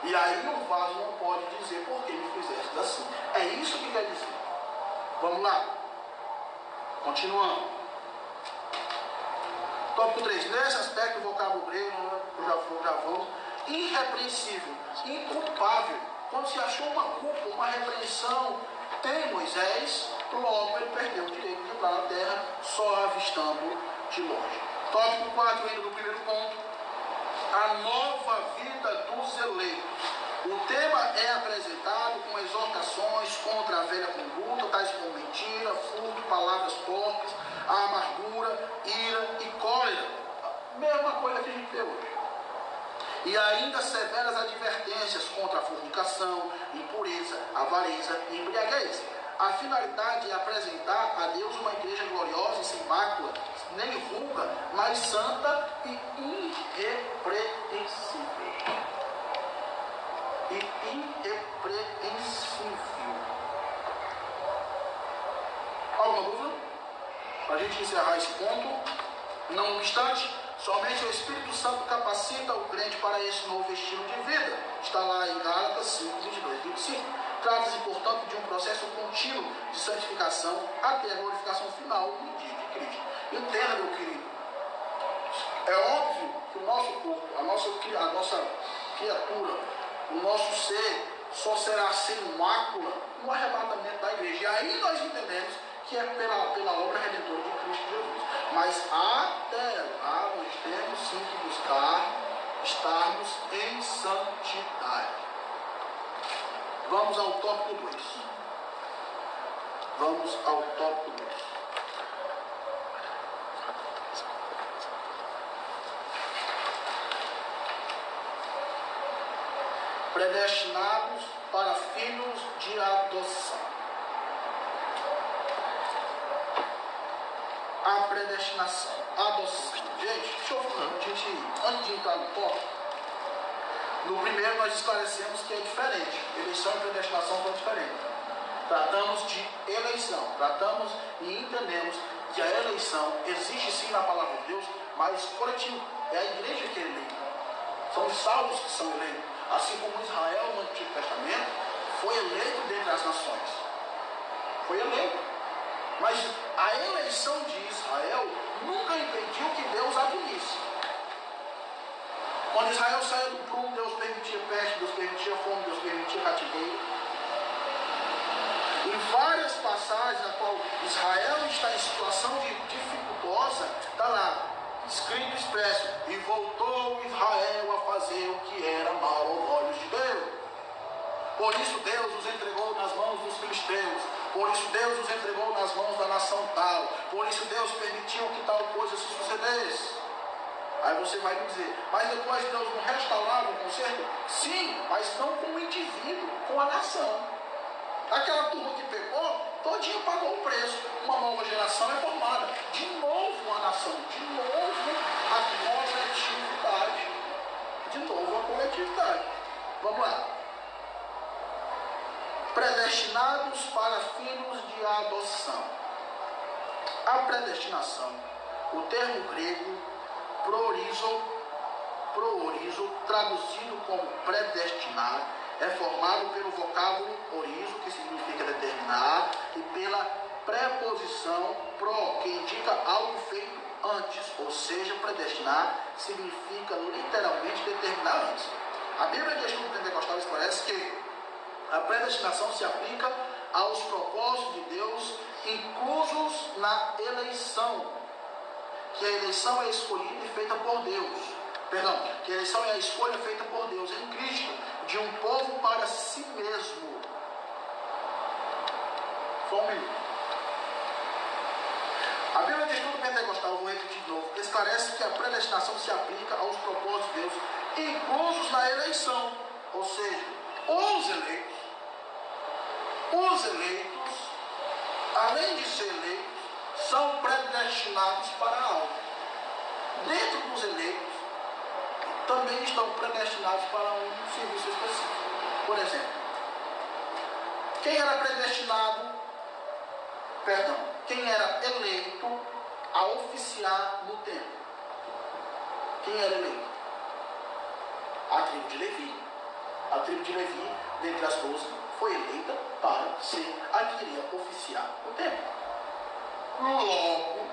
E aí o vaso não pode dizer por que me fizeste assim. É isso que quer dizer. Vamos lá. Continuando. Tópico 3. Nesse aspecto, o vocábulo grego, já vou. Irrepreensível, inculpável. Quando se achou uma culpa, uma repreensão em Moisés, logo ele perdeu o direito de entrar na terra, só avistando de longe. Tópico 4, indo do primeiro ponto. A nova vida dos eleitos. O tema é apresentado com exortações contra a velha conduta, tais como mentira, furto, palavras torpes, a amargura, ira e cólera. Mesma coisa que a gente vê hoje. E ainda severas advertências contra a fornicação, impureza, avareza e embriaguez. A finalidade é apresentar a Deus uma igreja gloriosa e sem mácula, nem ruga, mas santa e irrepreensível. Alguma dúvida? Para a gente encerrar esse ponto, não obstante, somente o Espírito Santo capacita o crente para esse novo estilo de vida. Está lá em Gálatas 5, 22 e 25. Trata-se, portanto, de um processo contínuo de santificação até a glorificação final no dia de Cristo. Entenda, meu querido. É óbvio que o nosso corpo, a nossa criatura, o nosso ser, só será sem mácula no arrebatamento da igreja. E aí nós entendemos que é pela obra redentora de Cristo Jesus. Mas até lá nós temos sim que buscar estarmos em santidade. Vamos ao tópico 2. Predestinados para filhos de adoção. A predestinação, a adoção. Gente, deixa eu falar, antes de entrar no tópico, no primeiro nós esclarecemos que é diferente. Eleição e predestinação são diferentes. Tratamos de eleição, tratamos e entendemos que a eleição existe sim na palavra de Deus, mas coletivo. É a igreja que é eleita. São os salvos que são eleitos. Assim como Israel no Antigo Testamento foi eleito dentre as nações. Foi eleito. Mas a eleição de Israel nunca impediu que Deus a punisse. Quando Israel saiu do prumo, Deus permitia peste, Deus permitia fome, Deus permitia cativeiro. Em várias passagens na qual Israel está em situação dificultosa, está lá, escrito expresso, e voltou Israel a fazer o que era mal aos olhos de Deus. Por isso Deus os entregou nas mãos dos filisteus. Por isso Deus os entregou nas mãos da nação tal. Por isso Deus permitiu que tal coisa se sucedesse. Aí você vai me dizer, mas depois Deus não restaurava o conserto? Sim, mas não com o indivíduo, com a nação. Aquela turma que pecou, todinha pagou o preço. Uma nova geração é formada. De novo a nação, de novo a coletividade. De novo a coletividade. Vamos lá. Predestinados para filhos de adoção. A predestinação, o termo grego proorizo, traduzido como predestinar, é formado pelo vocábulo orizo, que significa determinar, e pela preposição pro, que indica algo feito antes, ou seja, predestinar significa literalmente determinar antes. A Bíblia de Estudo Pentecostal esclarece que a predestinação se aplica aos propósitos de Deus inclusos na eleição, que a eleição é escolhida e feita por Deus. Perdão, que a eleição é a escolha feita por Deus em Cristo, de um povo para si mesmo. Só um minuto. A Bíblia de Estudo Pentecostal, vou repetir de novo, esclarece que a predestinação se aplica aos propósitos de Deus, inclusos na eleição. Ou seja, os eleitos, além de ser eleitos, são predestinados para algo. Dentro dos eleitos, também estão predestinados para um serviço específico. Por exemplo, quem era eleito a oficiar no templo? Quem era eleito? A tribo de Levi. A tribo de Levi, dentre as 12, foi eleita para ser a que iria oficiar no templo. Logo,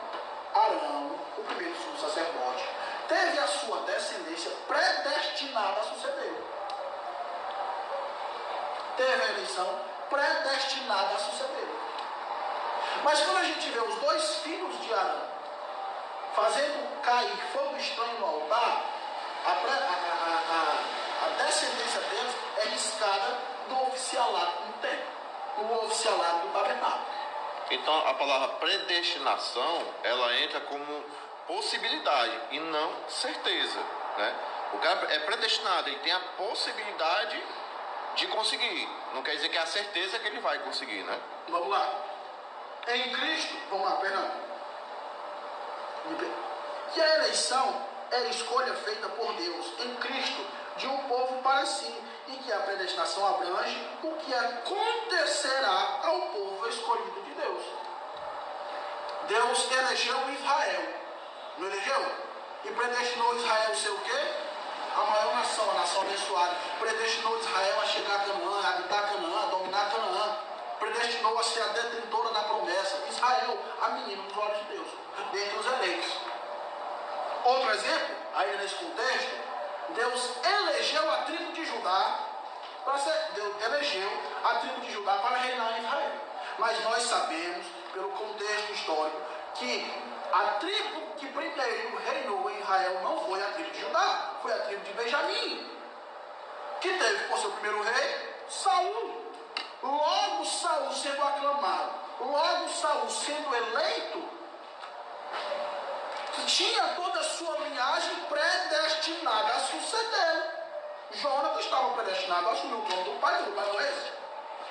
Arão, o primeiro sumo sacerdote, teve a sua descendência predestinada a suceder. Teve a eleição predestinada a suceder. Mas quando a gente vê os dois filhos de Arão fazendo cair fogo estranho no altar, a descendência deles é riscada do oficialato no templo, no oficialato do tabernáculo. Então a palavra predestinação, ela entra como possibilidade e não certeza, né? O cara é predestinado, ele tem a possibilidade de conseguir. Não quer dizer que é a certeza que ele vai conseguir, né? Vamos lá. Em Cristo, vamos lá, perdão. Que a eleição é a escolha feita por Deus em Cristo de um povo para si, e que a predestinação abrange o que acontecerá ao povo escolhido de Deus. Deus elegeu Israel, não elegeu? E predestinou Israel ser o quê? A maior nação, a nação abençoada. Predestinou Israel a chegar a Canaã, a habitar Canaã, a dominar Canaã. Predestinou a ser a detentora da promessa. Israel, a menina dos olhos de Deus, dentre os eleitos. Outro exemplo, aí nesse contexto, Deus elegeu a tribo de Judá para reinar em Israel. Mas nós sabemos, pelo contexto histórico, que a tribo que primeiro reinou em Israel não foi a tribo de Judá, foi a tribo de Benjamim, que teve por seu primeiro rei Saul. Logo Saul sendo aclamado, logo Saul sendo eleito, tinha toda a sua linhagem predestinada a suceder. Jonathan estava predestinado a assumir o trono do pai do rei.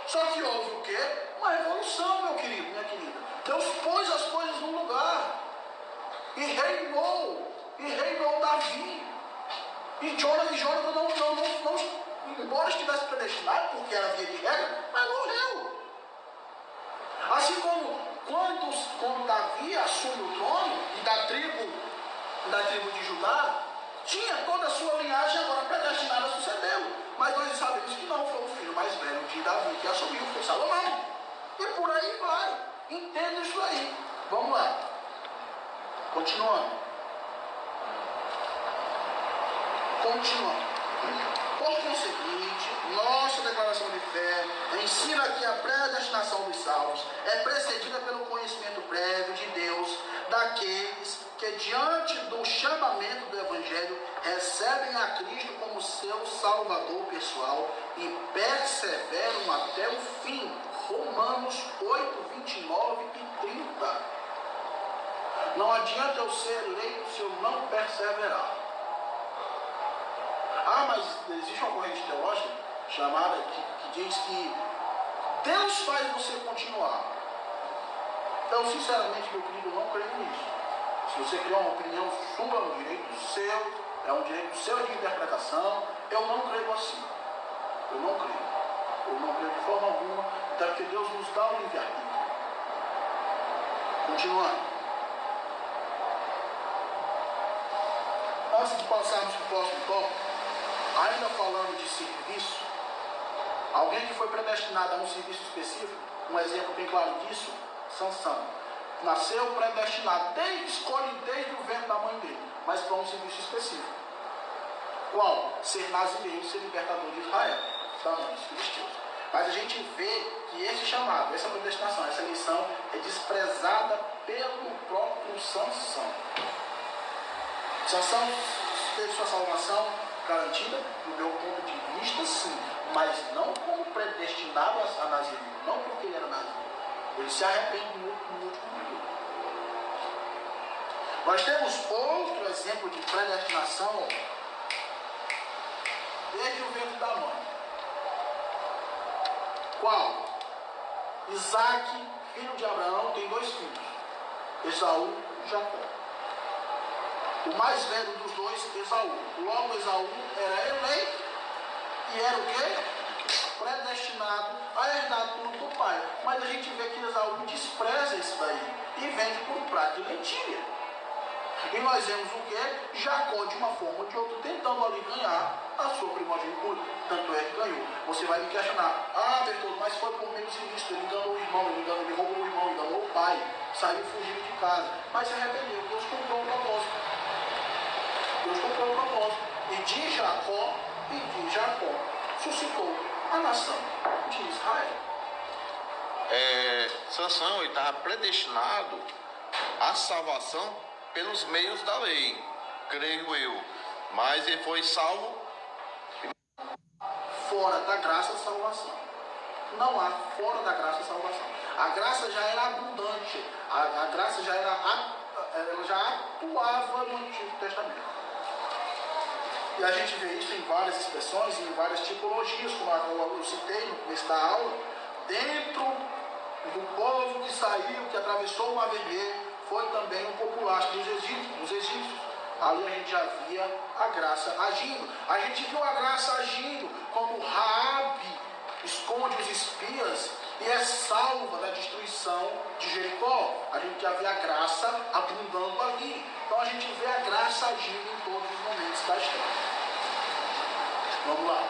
Só que houve o quê? Uma revolução, meu querido, minha querida. Deus pôs as coisas no lugar. E reinou Davi. E Jonathan não, embora estivesse predestinado, porque era via de regra, mas morreu. Assim como quando Davi assume o trono da tribo de Judá, tinha toda a sua linhagem agora predestinada a sucedê-lo. Mas nós sabemos que não foi o filho mais velho de Davi que assumiu, foi Salomão. E por aí vai. Entenda isso aí. Vamos lá. Continuando. Por conseguinte, nossa declaração de fé ensina que a predestinação dos salvos é precedida pelo conhecimento prévio de Deus daqueles que, diante do chamamento do Evangelho, recebem a Cristo como seu Salvador pessoal e perseveram até o fim. Romanos 8, 29 e 30. Não adianta eu ser eleito se eu não perseverar. Ah, mas existe uma corrente teológica chamada que diz que Deus faz você continuar. Então, sinceramente, meu querido, eu não creio nisso. Se você criar uma opinião sua, é um direito seu, é um direito seu de interpretação, eu não creio assim. Eu não creio de forma alguma, até porque Deus nos dá um livre-arbítrio. Continuando. Antes de passarmos para o próximo tópico, ainda falando de serviço, alguém que foi predestinado a um serviço específico, um exemplo bem claro disso, Sansão. Nasceu predestinado, escolhe desde o ventre da mãe dele, mas para um serviço específico. Qual? Ser nazireu, ser libertador de Israel, da mão dos filisteus. Mas a gente vê que esse chamado, essa predestinação, essa eleição é desprezada pelo próprio Sansão. Sansão teve sua salvação garantida, do meu ponto de vista, sim, mas não como predestinado a nazireu, não porque ele era nazireu. Ele se arrepende no último minuto. Nós temos outro exemplo de predestinação desde o ventre da mãe. Qual? Isaac, filho de Abraão, tem 2 filhos, Esaú e Jacó. O mais velho dos dois, Esaú. Logo, Esaú era eleito e era o quê? Predestinado a herdar tudo do pai. Mas a gente vê que Esaú despreza isso daí e vende por um prato de lentilha. E nós vemos o quê? Jacó, de uma forma ou de outra, tentando ali ganhar a sua primogenitura. Tanto é que ganhou. Você vai me questionar: ah, Bertoldo, mas foi por menos ilícito. Ele enganou o irmão, ele roubou o irmão, enganou o pai, saiu fugindo de casa. Mas se arrependeu. Deus comprou o propósito. E de Jacó suscitou a nação de Israel. Sansão estava predestinado à salvação pelos meios da lei, creio eu. Mas ele foi salvo fora da graça, salvação. Não há fora da graça, salvação. A graça já era abundante. A graça já era, ela já atuava no Antigo Testamento. E a gente vê isso em várias expressões, em várias tipologias, como eu citei no começo da aula. Dentro do povo que saiu, que atravessou o Mar Vermelho, foi também um populacho dos egípcios. Ali a gente já via a graça agindo. A gente viu a graça agindo quando Raabe esconde os espias e é salva da destruição de Jericó. A gente já vê a graça abundando ali. Então a gente vê a graça agindo em todos os momentos da história. Vamos lá.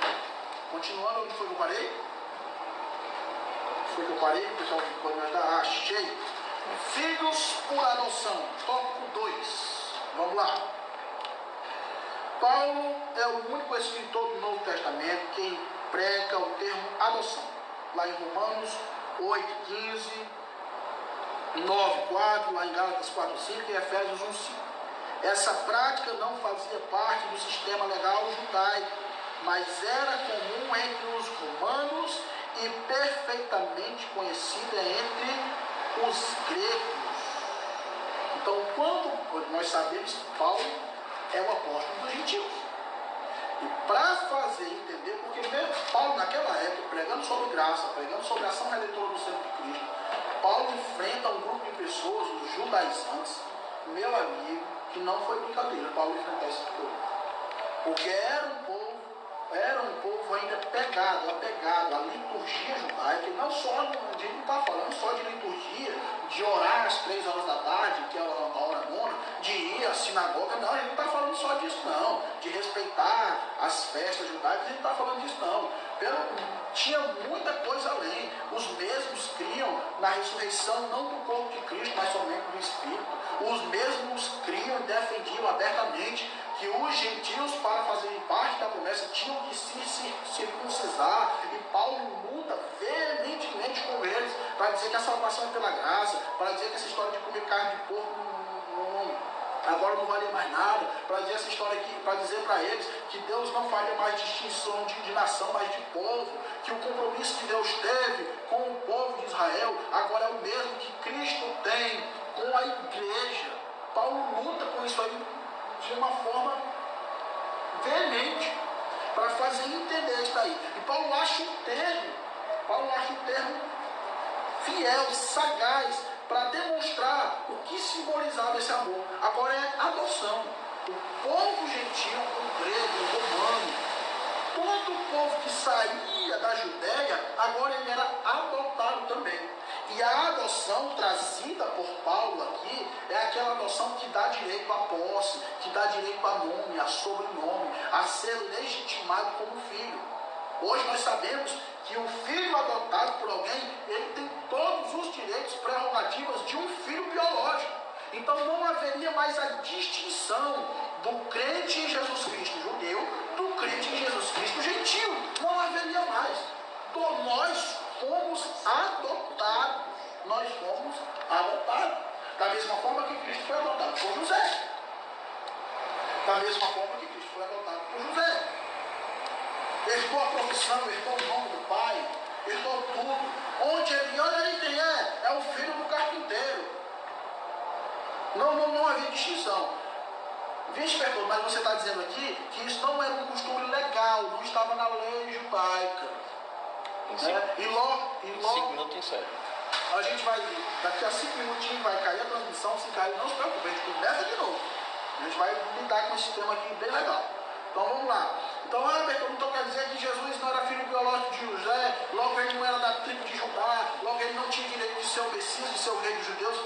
Continuando, onde foi que eu parei? Foi que eu parei? O pessoal pode me ajudar? Achei. Filhos por adoção. Tópico 2. Vamos lá. Paulo é o único escritor do Novo Testamento que emprega o termo adoção. Lá em Romanos 8:15, 9:4, lá em Gálatas 4:5 e Efésios 1:5. Essa prática não fazia parte do sistema legal judaico, mas era comum entre os romanos e perfeitamente conhecida entre os gregos. Então, quando nós sabemos que Paulo é o apóstolo dos gentios. E para fazer entender, porque mesmo Paulo naquela época, pregando sobre graça, pregando sobre a ação redentora do sangue de Cristo, Paulo enfrenta um grupo de pessoas, os judaizantes, meu amigo, que não foi brincadeira, Paulo enfrentar esse povo. Porque era um povo ainda apegado à liturgia judaica, e não só, a gente não está falando só de liturgia, de orar às 3 horas da tarde, que é a hora nona, de ir à sinagoga, não, a gente não está falando só disso não, de respeitar as festas judaicas, a gente não está falando disso não. Tinha muita coisa além. Os mesmos criam na ressurreição não do corpo de Cristo, mas somente do Espírito. Os mesmos criam e defendiam abertamente que os gentios, para fazerem parte da promessa, tinham que se circuncisar, e Paulo luta veementemente com eles para dizer que a salvação é pela graça, para dizer que essa história de comer carne de porco agora não vale mais nada, para dizer essa história aqui, para dizer para eles que Deus não faria mais distinção de nação, mas de povo, que o compromisso que Deus teve com o povo de Israel agora é o mesmo que Cristo tem com a igreja. Paulo luta com isso aí de uma forma veemente para fazer entender isso daí. E Paulo acha um termo fiel, sagaz, para demonstrar o que simbolizava esse amor. Agora é adoção. O povo gentil, o grego, o romano, todo o povo que saía da Judéia, agora ele era adotado também. E a adoção trazida por Paulo aqui é aquela adoção que dá direito à posse, que dá direito a nome, a sobrenome, a ser legitimado como filho. Hoje nós sabemos que o filho adotado por alguém, ele tem todos os direitos, prerrogativas de um filho biológico. Então não haveria mais a distinção do crente em Jesus Cristo judeu, do crente em Jesus Cristo gentil. Não haveria mais. Então, nós fomos adotados. Nós fomos adotados. Da mesma forma que Cristo foi adotado por José. Da mesma forma que Cristo foi adotado por José. Herdou a profissão, herdou o nome do pai, herdou tudo. Onde ele, olha aí quem é? É o filho do carpinteiro. Não havia distinção. Vice-perdoa, mas você está dizendo aqui que isso não era um costume legal, não estava na lei judaica. Né? E logo 5 minutos encerra. A gente vai, daqui a 5 minutinhos vai cair a transmissão. Se cair, não se preocupe, a gente começa de novo. A gente vai lidar com esse tema aqui bem legal. Então vamos lá. Então, então quer dizer que Jesus não era filho biológico de José, logo ele não era da tribo de Judá, logo ele não tinha direito de ser o Messias, de ser o rei dos judeus?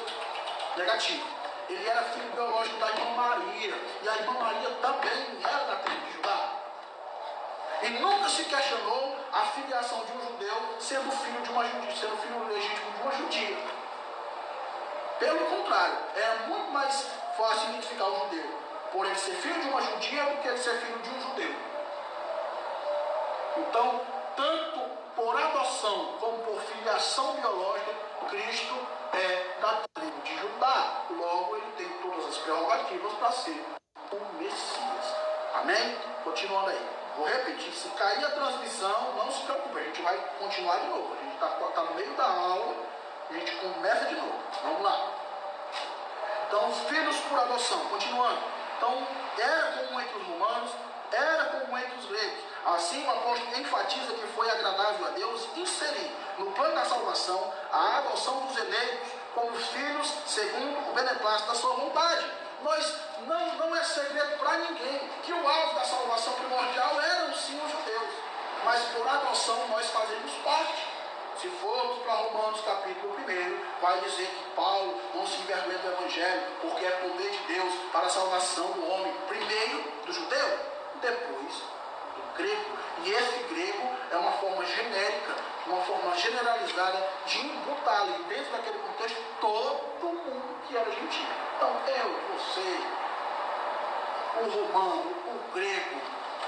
Negativo. Ele era filho biológico da irmã Maria, e a irmã Maria também era da tribo de Judá. E nunca se questionou a filiação de um judeu sendo filho de uma judia, sendo filho legítimo de uma judia. Pelo contrário, é muito mais fácil identificar o judeu por ele ser filho de uma judia do que ele ser filho de um judeu. Então, tanto por adoção como por filiação biológica, Cristo é da tribo de Judá. Logo, ele tem todas as prerrogativas para ser o Messias. Amém? Continuando aí. Vou repetir, se cair a transmissão, não se preocupe, a gente vai continuar de novo. A gente está no meio da aula, a gente começa de novo. Vamos lá. Então, os filhos por adoção, continuando. Então, era comum entre os romanos, era comum entre os gregos. Assim, o apóstolo enfatiza que foi agradável a Deus inserir no plano da salvação a adoção dos eleitos como filhos segundo o beneplácito da sua vontade. Não é segredo para ninguém que o alvo da salvação primordial eram sim os judeus, mas por adoção nós fazemos parte. Se formos para Romanos capítulo 1, vai dizer que Paulo não se envergonha do Evangelho, porque é poder de Deus para a salvação do homem, primeiro do judeu, depois do grego. E esse grego é uma forma genérica, uma forma generalizada de imputar ali dentro daquele contexto todo mundo que era gentil. Então eu, você, o romano, o grego,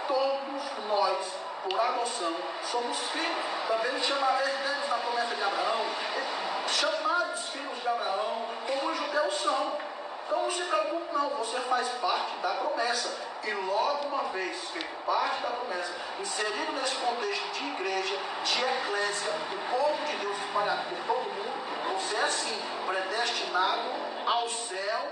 todos nós, por adoção, somos filhos. Também chamados na promessa de Abraão, chamados filhos de Abraão, como os judeus são. Então não se preocupe não, você faz parte da promessa. E logo uma vez feito parte da promessa, inserido nesse contexto de igreja, de eclésia, do povo de Deus espalhado por todo mundo, você é sim predestinado ao céu,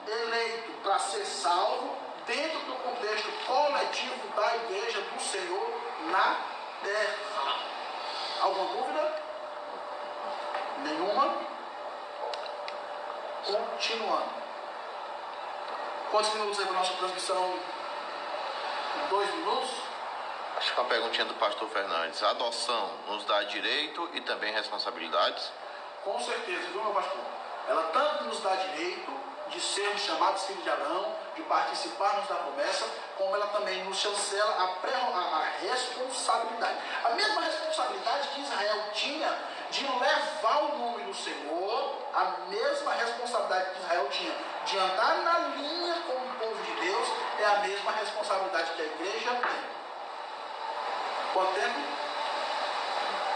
eleito para ser salvo, dentro do contexto coletivo da igreja do Senhor na terra. Alguma dúvida? Nenhuma? Continuando. Quantos minutos aí para a nossa transmissão? 2 minutos? Acho que uma perguntinha do pastor Fernandes. A adoção nos dá direito e também responsabilidades? Com certeza, viu, meu pastor? Ela tanto nos dá direito de sermos chamados filhos de Abraão, de participarmos da promessa, como ela também nos chancela a responsabilidade. A mesma responsabilidade que Israel tinha de levar o nome do Senhor, a mesma responsabilidade que Israel tinha de andar na linha com o povo de Deus, é a mesma responsabilidade que a igreja tem. Quanto tempo?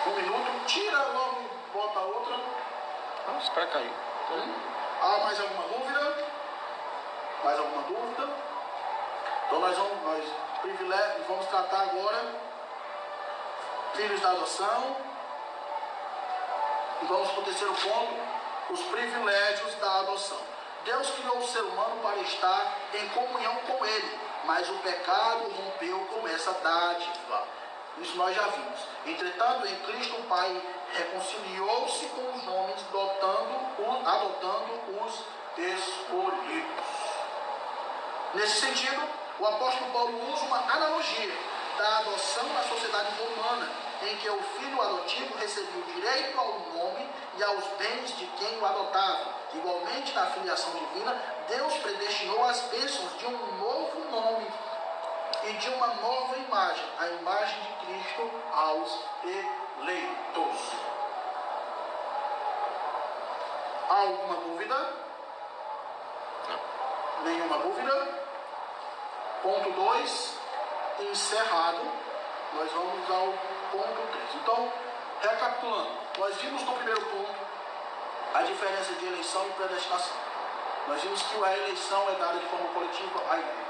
1 minuto. Tira logo e bota outra. Não, espera cair. Há mais alguma dúvida? Mais alguma dúvida? Então nós vamos tratar agora filhos da adoção. E vamos para o terceiro ponto, os privilégios da adoção. Deus criou o ser humano para estar em comunhão com Ele, mas o pecado rompeu com essa dádiva. Isso nós já vimos. Entretanto, em Cristo o Pai reconciliou-se com os homens, adotando os escolhidos. Nesse sentido, o apóstolo Paulo usa uma analogia da adoção na sociedade romana, em que o filho adotivo recebia o direito ao nome e aos bens de quem o adotava. Igualmente, na filiação divina, Deus predestinou as bênçãos de um novo nome e de uma nova imagem, a imagem de Cristo aos eleitos. Há alguma dúvida? Nenhuma dúvida? Ponto 2, encerrado. Nós vamos ao ponto 3. Então, recapitulando, nós vimos no primeiro ponto a diferença de eleição e predestinação. Nós vimos que a eleição é dada de forma coletiva à igreja.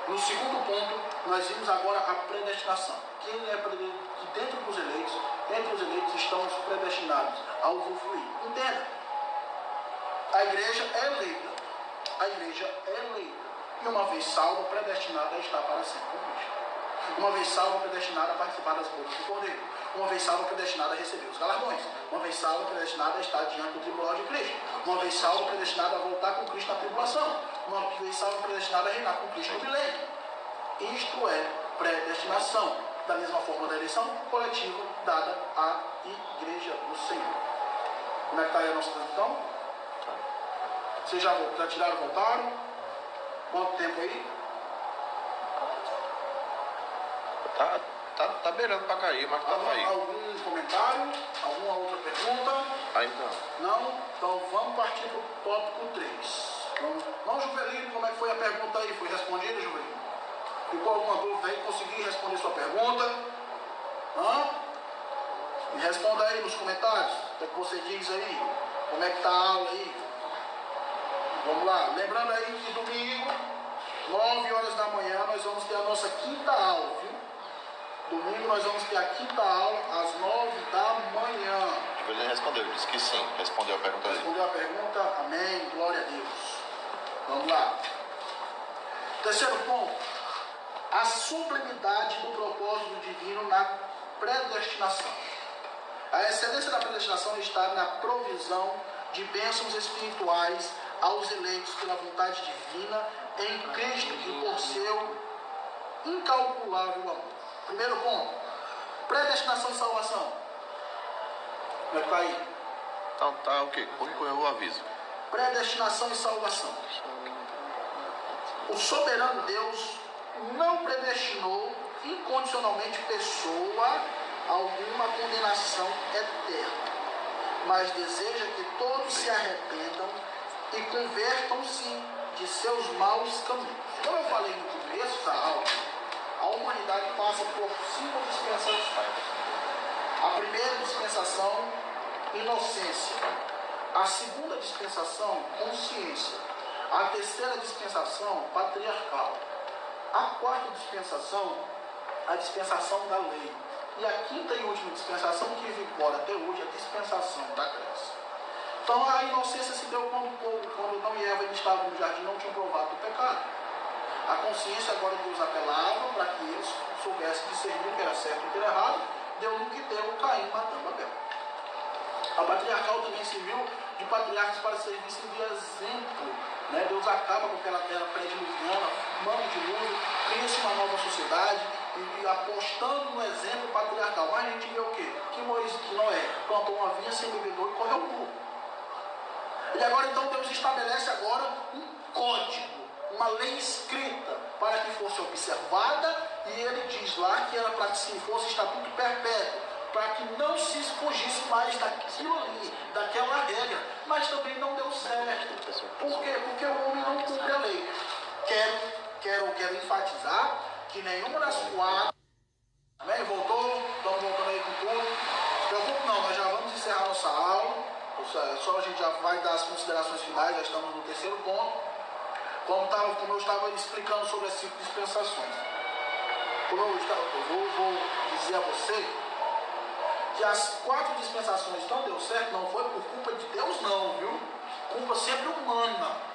No segundo ponto, nós vimos agora a predestinação. Quem é que dentro dos eleitos, entre os eleitos estão os predestinados a usufruir. Entenda, a igreja é eleita. A igreja é eleita. E uma vez salva, predestinada a estar para sempre com Cristo. Uma vez salva, predestinada a participar das bodas do Cordeiro. Uma vez salva, predestinada a receber os galardões. Uma vez salva, predestinada a estar diante do tribunal de Cristo. Uma vez salva, predestinada a voltar com Cristo na tribulação. Uma vez salva, predestinada a reinar com Cristo no milênio. Isto é predestinação. Da mesma forma da eleição coletiva dada à igreja do Senhor. Como é que está aí a nossa transmissão? Vocês já tiraram, voltaram? Quanto tempo aí? Tá beirando para cair, mas tá aí. Algum comentário? Alguma outra pergunta? Ainda não. Não? Então vamos partir para o tópico 3. Não, Juvelino, como é que foi a pergunta aí? Foi respondida, Juvelino? Ficou alguma dúvida aí? Consegui responder sua pergunta? Me responda aí nos comentários. O que é que você diz aí? Como é que está a aula aí? Vamos lá. Lembrando aí que domingo, 9 horas da manhã, nós vamos ter a nossa quinta aula, viu? Domingo nós vamos ter a quinta aula às 9 da manhã. Ele respondeu, disse que sim. Respondeu a pergunta dele. Respondeu a pergunta, amém, glória a Deus. Vamos lá. Terceiro ponto, a sublimidade do propósito divino na predestinação. A excelência da predestinação está na provisão de bênçãos espirituais aos eleitos pela vontade divina em Cristo e por seu incalculável amor. Primeiro ponto, predestinação e salvação. Como é que está aí? Então tá o quê? Por eu aviso. Predestinação e salvação. O soberano Deus não predestinou incondicionalmente pessoa alguma condenação eterna, mas deseja que todos se arrependam e convertam-se de seus maus caminhos. Como eu falei no começo da aula, a humanidade passa por 5 dispensações. A primeira dispensação, inocência. A segunda dispensação, consciência. A terceira dispensação, patriarcal. A quarta dispensação, a dispensação da lei. E a quinta e última dispensação que vigora até hoje, a dispensação da graça. Então a inocência se deu quando Adão e Eva estavam no jardim, não tinham provado o pecado. A consciência agora Deus apelava para que eles soubessem discernir o que era certo e o que era errado. Deu no que deu Caim matando Abel. A patriarcal também serviu de patriarcas para serviço de exemplo. Né? Deus acaba com aquela terra pré-diluviana, manda o dilúvio, cria-se uma nova sociedade e apostando no exemplo patriarcal. Mas a gente vê o quê? Que Noé plantou uma vinha sem bebedor e correu nu. E agora então Deus estabelece agora um código, uma lei escrita para que fosse observada, e ele diz lá que era para que se fosse estatuto perpétuo, para que não se fugisse mais daquilo ali, daquela regra, mas também não deu certo. Por quê? Porque o homem não cumpre a lei. Quero enfatizar que nenhuma das quatro. Amém? Voltou? Estamos voltando aí com tudo. Não se preocupe não, nós já vamos encerrar nossa aula. Só a gente já vai dar as considerações finais, já estamos no terceiro ponto. Como eu estava explicando sobre as 5 dispensações. Eu vou dizer a você que as 4 dispensações não deu certo, não foi por culpa de Deus não, viu? Culpa sempre humana.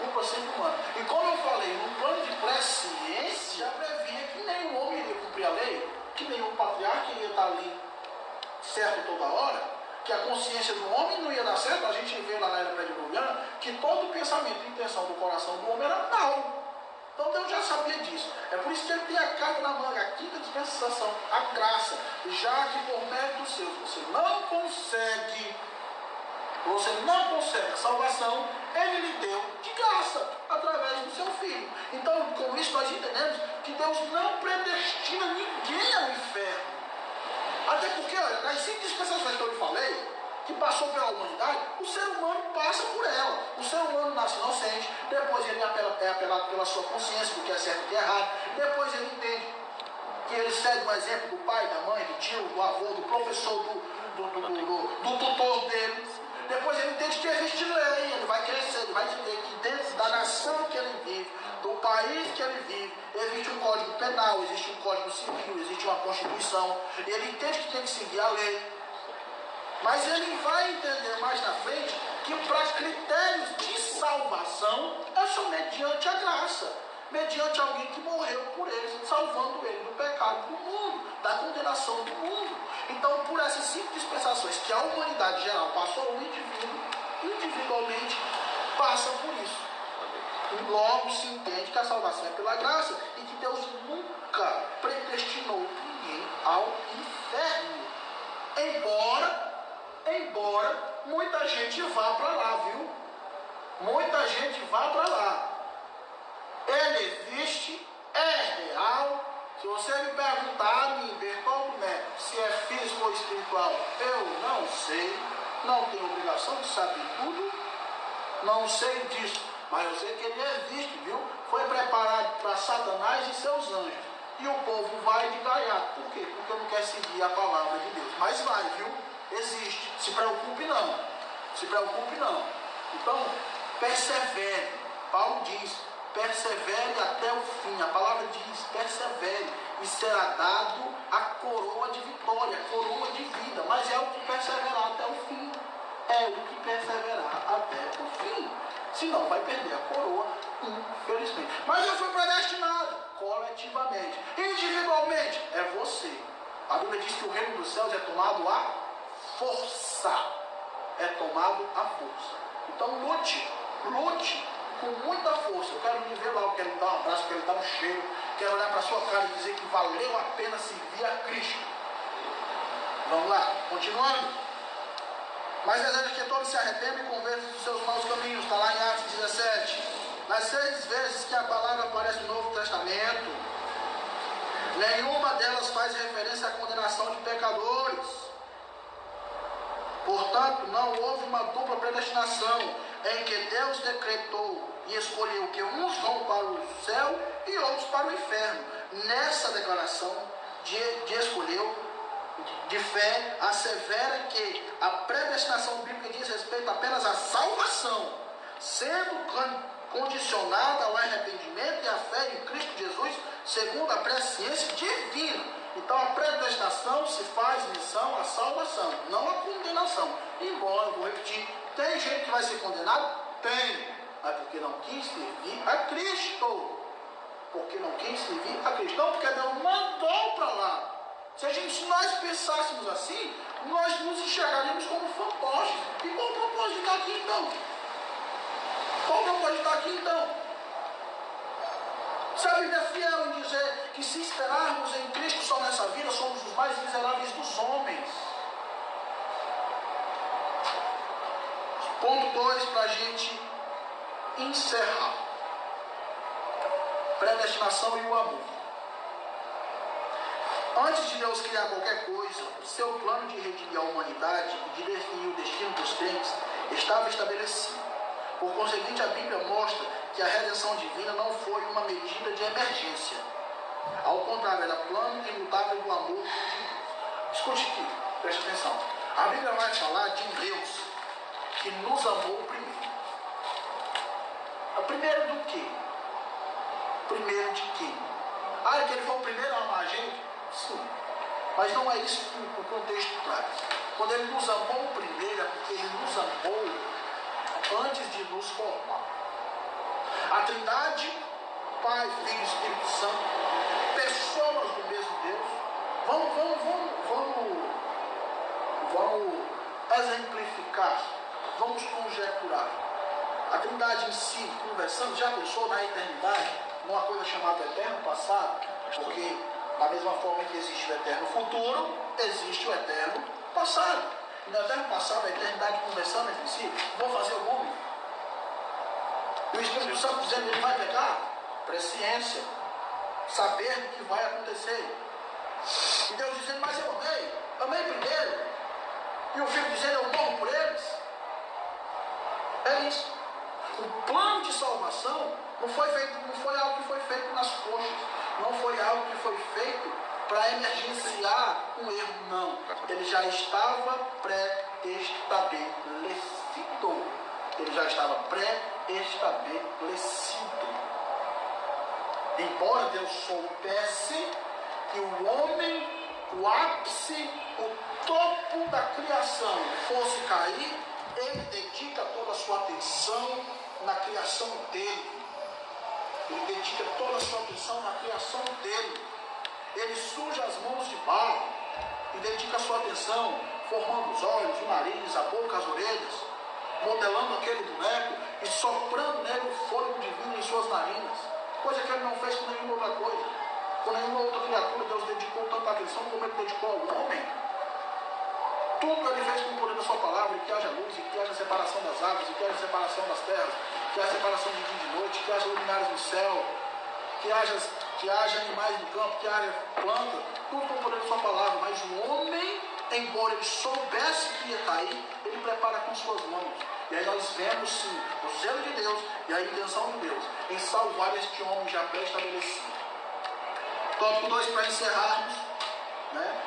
E como eu falei, no plano de presciência, já previa que nenhum homem iria cumprir a lei, que nenhum patriarca iria estar ali certo toda hora, que a consciência do homem não ia dar certo. A gente vê lá na era pré-diluviana que todo pensamento e intenção do coração do homem era mal. Então Deus já sabia disso. É por isso que ele tem a carta na manga, a 5ª dispensação, a graça, já que por mérito seu você não consegue a salvação, ele lhe deu de graça, através do seu Filho. Então, com isso nós entendemos que Deus não predestina ninguém ao inferno. Até porque, olha, nas 5 dispensações que eu lhe falei, que passou pela humanidade, o ser humano passa por ela. O ser humano nasce inocente, depois ele é apelado pela sua consciência, do que é certo e do que é errado, depois ele entende que ele segue o exemplo do pai, da mãe, do tio, do avô, do professor, do tutor dele. Depois ele entende que existe lei, ele vai crescer, ele vai entender que dentro da nação que ele vive, do país que ele vive, existe um código penal, existe um código civil, existe uma constituição. Ele entende que tem que seguir a lei. Mas ele vai entender mais na frente que para critérios de salvação é só mediante a graça, mediante alguém que morreu por eles, salvando ele do pecado do mundo, da condenação do mundo. Então, por essas 5 dispensações que a humanidade geral passou, o indivíduo individualmente passa por isso. E logo se entende que a salvação é pela graça e que Deus nunca predestinou ninguém ao inferno. Embora muita gente vá para lá, viu? Muita gente vá para lá. Ele existe, é real. Se você me perguntar a mim, Bertoldo Neto, se é físico ou espiritual, eu não sei. Não tenho obrigação de saber tudo. Não sei disso. Mas eu sei que ele existe, viu? Foi preparado para Satanás e seus anjos. E o povo vai de gaiato. Por quê? Porque não quer seguir a palavra de Deus. Mas vai, viu? Existe. Se preocupe não. Se preocupe não. Então, persevere. Paulo diz, persevere até o fim. A palavra diz, persevere. E será dado a coroa de vitória, a coroa de vida. Mas é o que perseverar até o fim. É o que perseverar até o fim. Senão vai perder a coroa, infelizmente. Mas já foi predestinado coletivamente. Individualmente, é você. A Bíblia diz que o reino dos céus é tomado à força. É tomado à força. Então lute com muita força. Eu quero me ver lá, eu quero lhe dar um abraço, eu quero lhe dar um cheiro, quero olhar para a sua cara e dizer que valeu a pena servir a Cristo. Vamos lá, continuando. Mas deseja que todos se arrependam e convertam dos seus maus caminhos. Está lá em Atos 17. Nas 6 vezes que a palavra aparece no Novo Testamento, nenhuma delas faz referência à condenação de pecadores. Portanto, não houve uma dupla predestinação em que Deus decretou e escolheu que uns vão para o céu e outros para o inferno. Nessa declaração de escolheu, de fé, assevera que a predestinação bíblica diz respeito apenas à salvação, sendo condicionada ao arrependimento e à fé em Cristo Jesus, segundo a presciência divina. Então a predestinação se faz menção à salvação, não à condenação. Embora, eu vou repetir, tem gente que vai ser condenado? Tem, mas porque não quis servir a Cristo. Porque não quis servir a Cristo. Não, porque Deus mandou para lá. Se nós pensássemos assim, nós nos enxergaríamos como fantoches. E qual o propósito de estar aqui então? Qual o propósito de estar aqui então? Se a Bíblia é fiel em dizer que se esperarmos em Cristo só nessa vida, somos os mais miseráveis dos homens. Ponto 2 para a gente encerrar. Predestinação e o amor. Antes de Deus criar qualquer coisa, seu plano de redimir a humanidade e de definir o destino dos crentes estava estabelecido. Por conseguinte, a Bíblia mostra que a redenção divina não foi uma medida de emergência. Ao contrário, era plano imutável do amor de Deus. Escute aqui, preste atenção. A Bíblia vai falar de um Deus que nos amou primeiro. Primeiro do quê? Primeiro de quem? Ah, que ele foi o primeiro a amar a gente? Sim. Mas não é isso que o contexto traz. Quando ele nos amou primeiro, é porque ele nos amou antes de nos formar. A Trindade, Pai, Filho e Espírito Santo, pessoas do mesmo Deus. Vamos exemplificar, vamos conjecturar. A Trindade em si, conversando, já pensou na eternidade, numa coisa chamada eterno passado? Porque da mesma forma que existe o eterno futuro, existe o eterno passado. E no eterno passado, a eternidade conversando entre si, vou fazer o homem. E o Espírito Santo dizendo que ele vai pecar, presciência, saber do que vai acontecer. E Deus dizendo, mas eu amei primeiro. E o Filho dizendo, eu morro por eles. É isso. O plano de salvação não foi algo que foi feito nas coxas. Não foi algo que foi feito para emergenciar um erro, não. Ele já estava pré-estabelecido. Ele já estava pré-estabelecido. Embora Deus soubesse que o homem, o ápice, o topo da criação fosse cair, ele dedica toda a sua atenção na criação dele. Ele dedica toda a sua atenção na criação dele. Ele suja as mãos de barro e dedica a sua atenção formando os olhos, o nariz, a boca, as orelhas, modelando aquele boneco e soprando nele o fôlego divino em suas narinas. Coisa que ele não fez com nenhuma outra coisa. Com nenhuma outra criatura Deus dedicou tanta atenção como ele dedicou ao homem. Tudo ele fez com o poder da sua palavra, e que haja luz, e que haja separação das águas, e que haja separação das terras, que haja separação de dia e de noite, que haja luminares no céu, que haja animais no campo, que haja planta, tudo com o poder da sua palavra. Mas o homem, embora ele soubesse que ia cair, ele prepara com suas mãos. E aí nós vemos sim o zelo de Deus e a intenção de Deus em salvar este homem já pré-estabelecido. Tópico 2 para encerrarmos, né?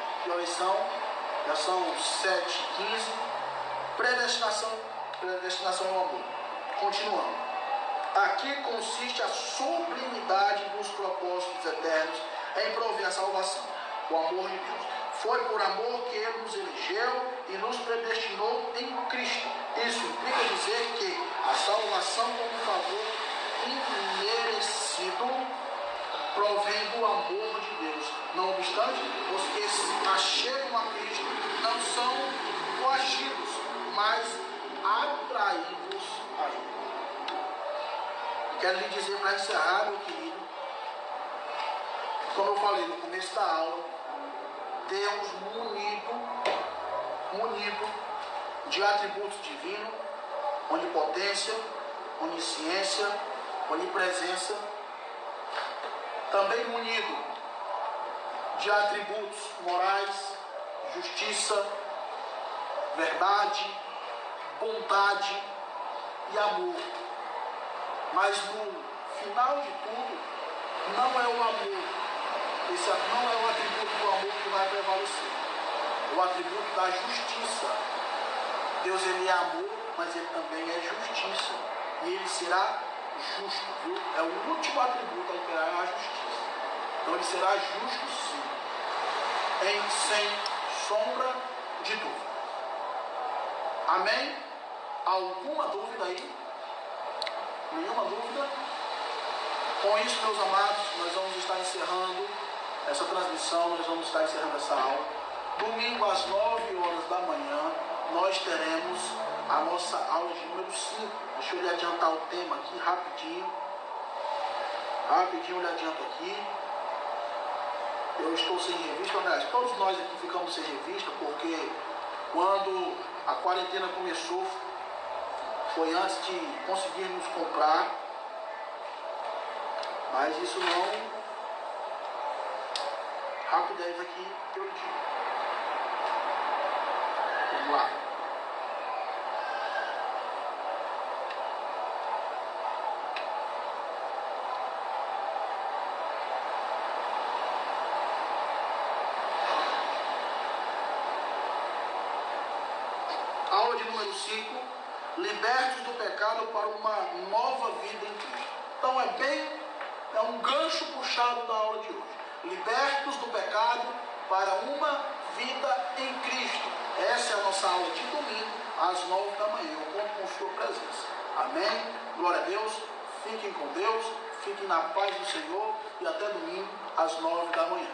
Já são 7h15. Predestinação ao amor. Continuando. Aqui consiste a sublimidade dos propósitos eternos em prover a salvação, o amor de Deus. Foi por amor que Ele nos elegeu e nos predestinou em Cristo. Isso implica dizer que a salvação como favor imerecido provém do amor de Deus. Não obstante, os que se achegam a Cristo não são coagidos, mas atraídos a Ele. Quero lhe dizer para encerrar, meu querido, como eu falei no começo da aula, Deus munido de atributos divinos, onipotência, onisciência, onipresença, também munido de atributos morais, justiça, verdade, bondade e amor. Mas no final de tudo, não é o amor, esse não é o atributo do amor que vai prevalecer, é o atributo da justiça. Deus, ele é amor, mas ele também é justiça, e ele será justo, viu? É o último atributo a imperar, é a justiça. Então ele será justo sim, sem sombra de dúvida. Amém? Alguma dúvida aí? Nenhuma dúvida? Com isso, meus amados, nós vamos estar encerrando essa transmissão, nós vamos estar encerrando essa aula. Domingo às 9h da manhã, nós teremos a nossa aula de número 5. Deixa eu lhe adiantar o tema aqui rapidinho. Rapidinho eu lhe adianto aqui. Eu estou sem revista, aliás, todos nós aqui ficamos sem revista, porque quando a quarentena começou, foi antes de conseguirmos comprar, mas isso não rapidez aqui eu digo. Vamos lá. Aula de número 5, libertos do pecado para uma nova vida em Cristo. Então é um gancho puxado da aula de hoje. Libertos do pecado para uma vida em Cristo. Essa é a nossa aula de domingo, às 9 da manhã. Eu conto com sua presença. Amém? Glória a Deus. Fiquem com Deus, fiquem na paz do Senhor e até domingo, às 9 da manhã.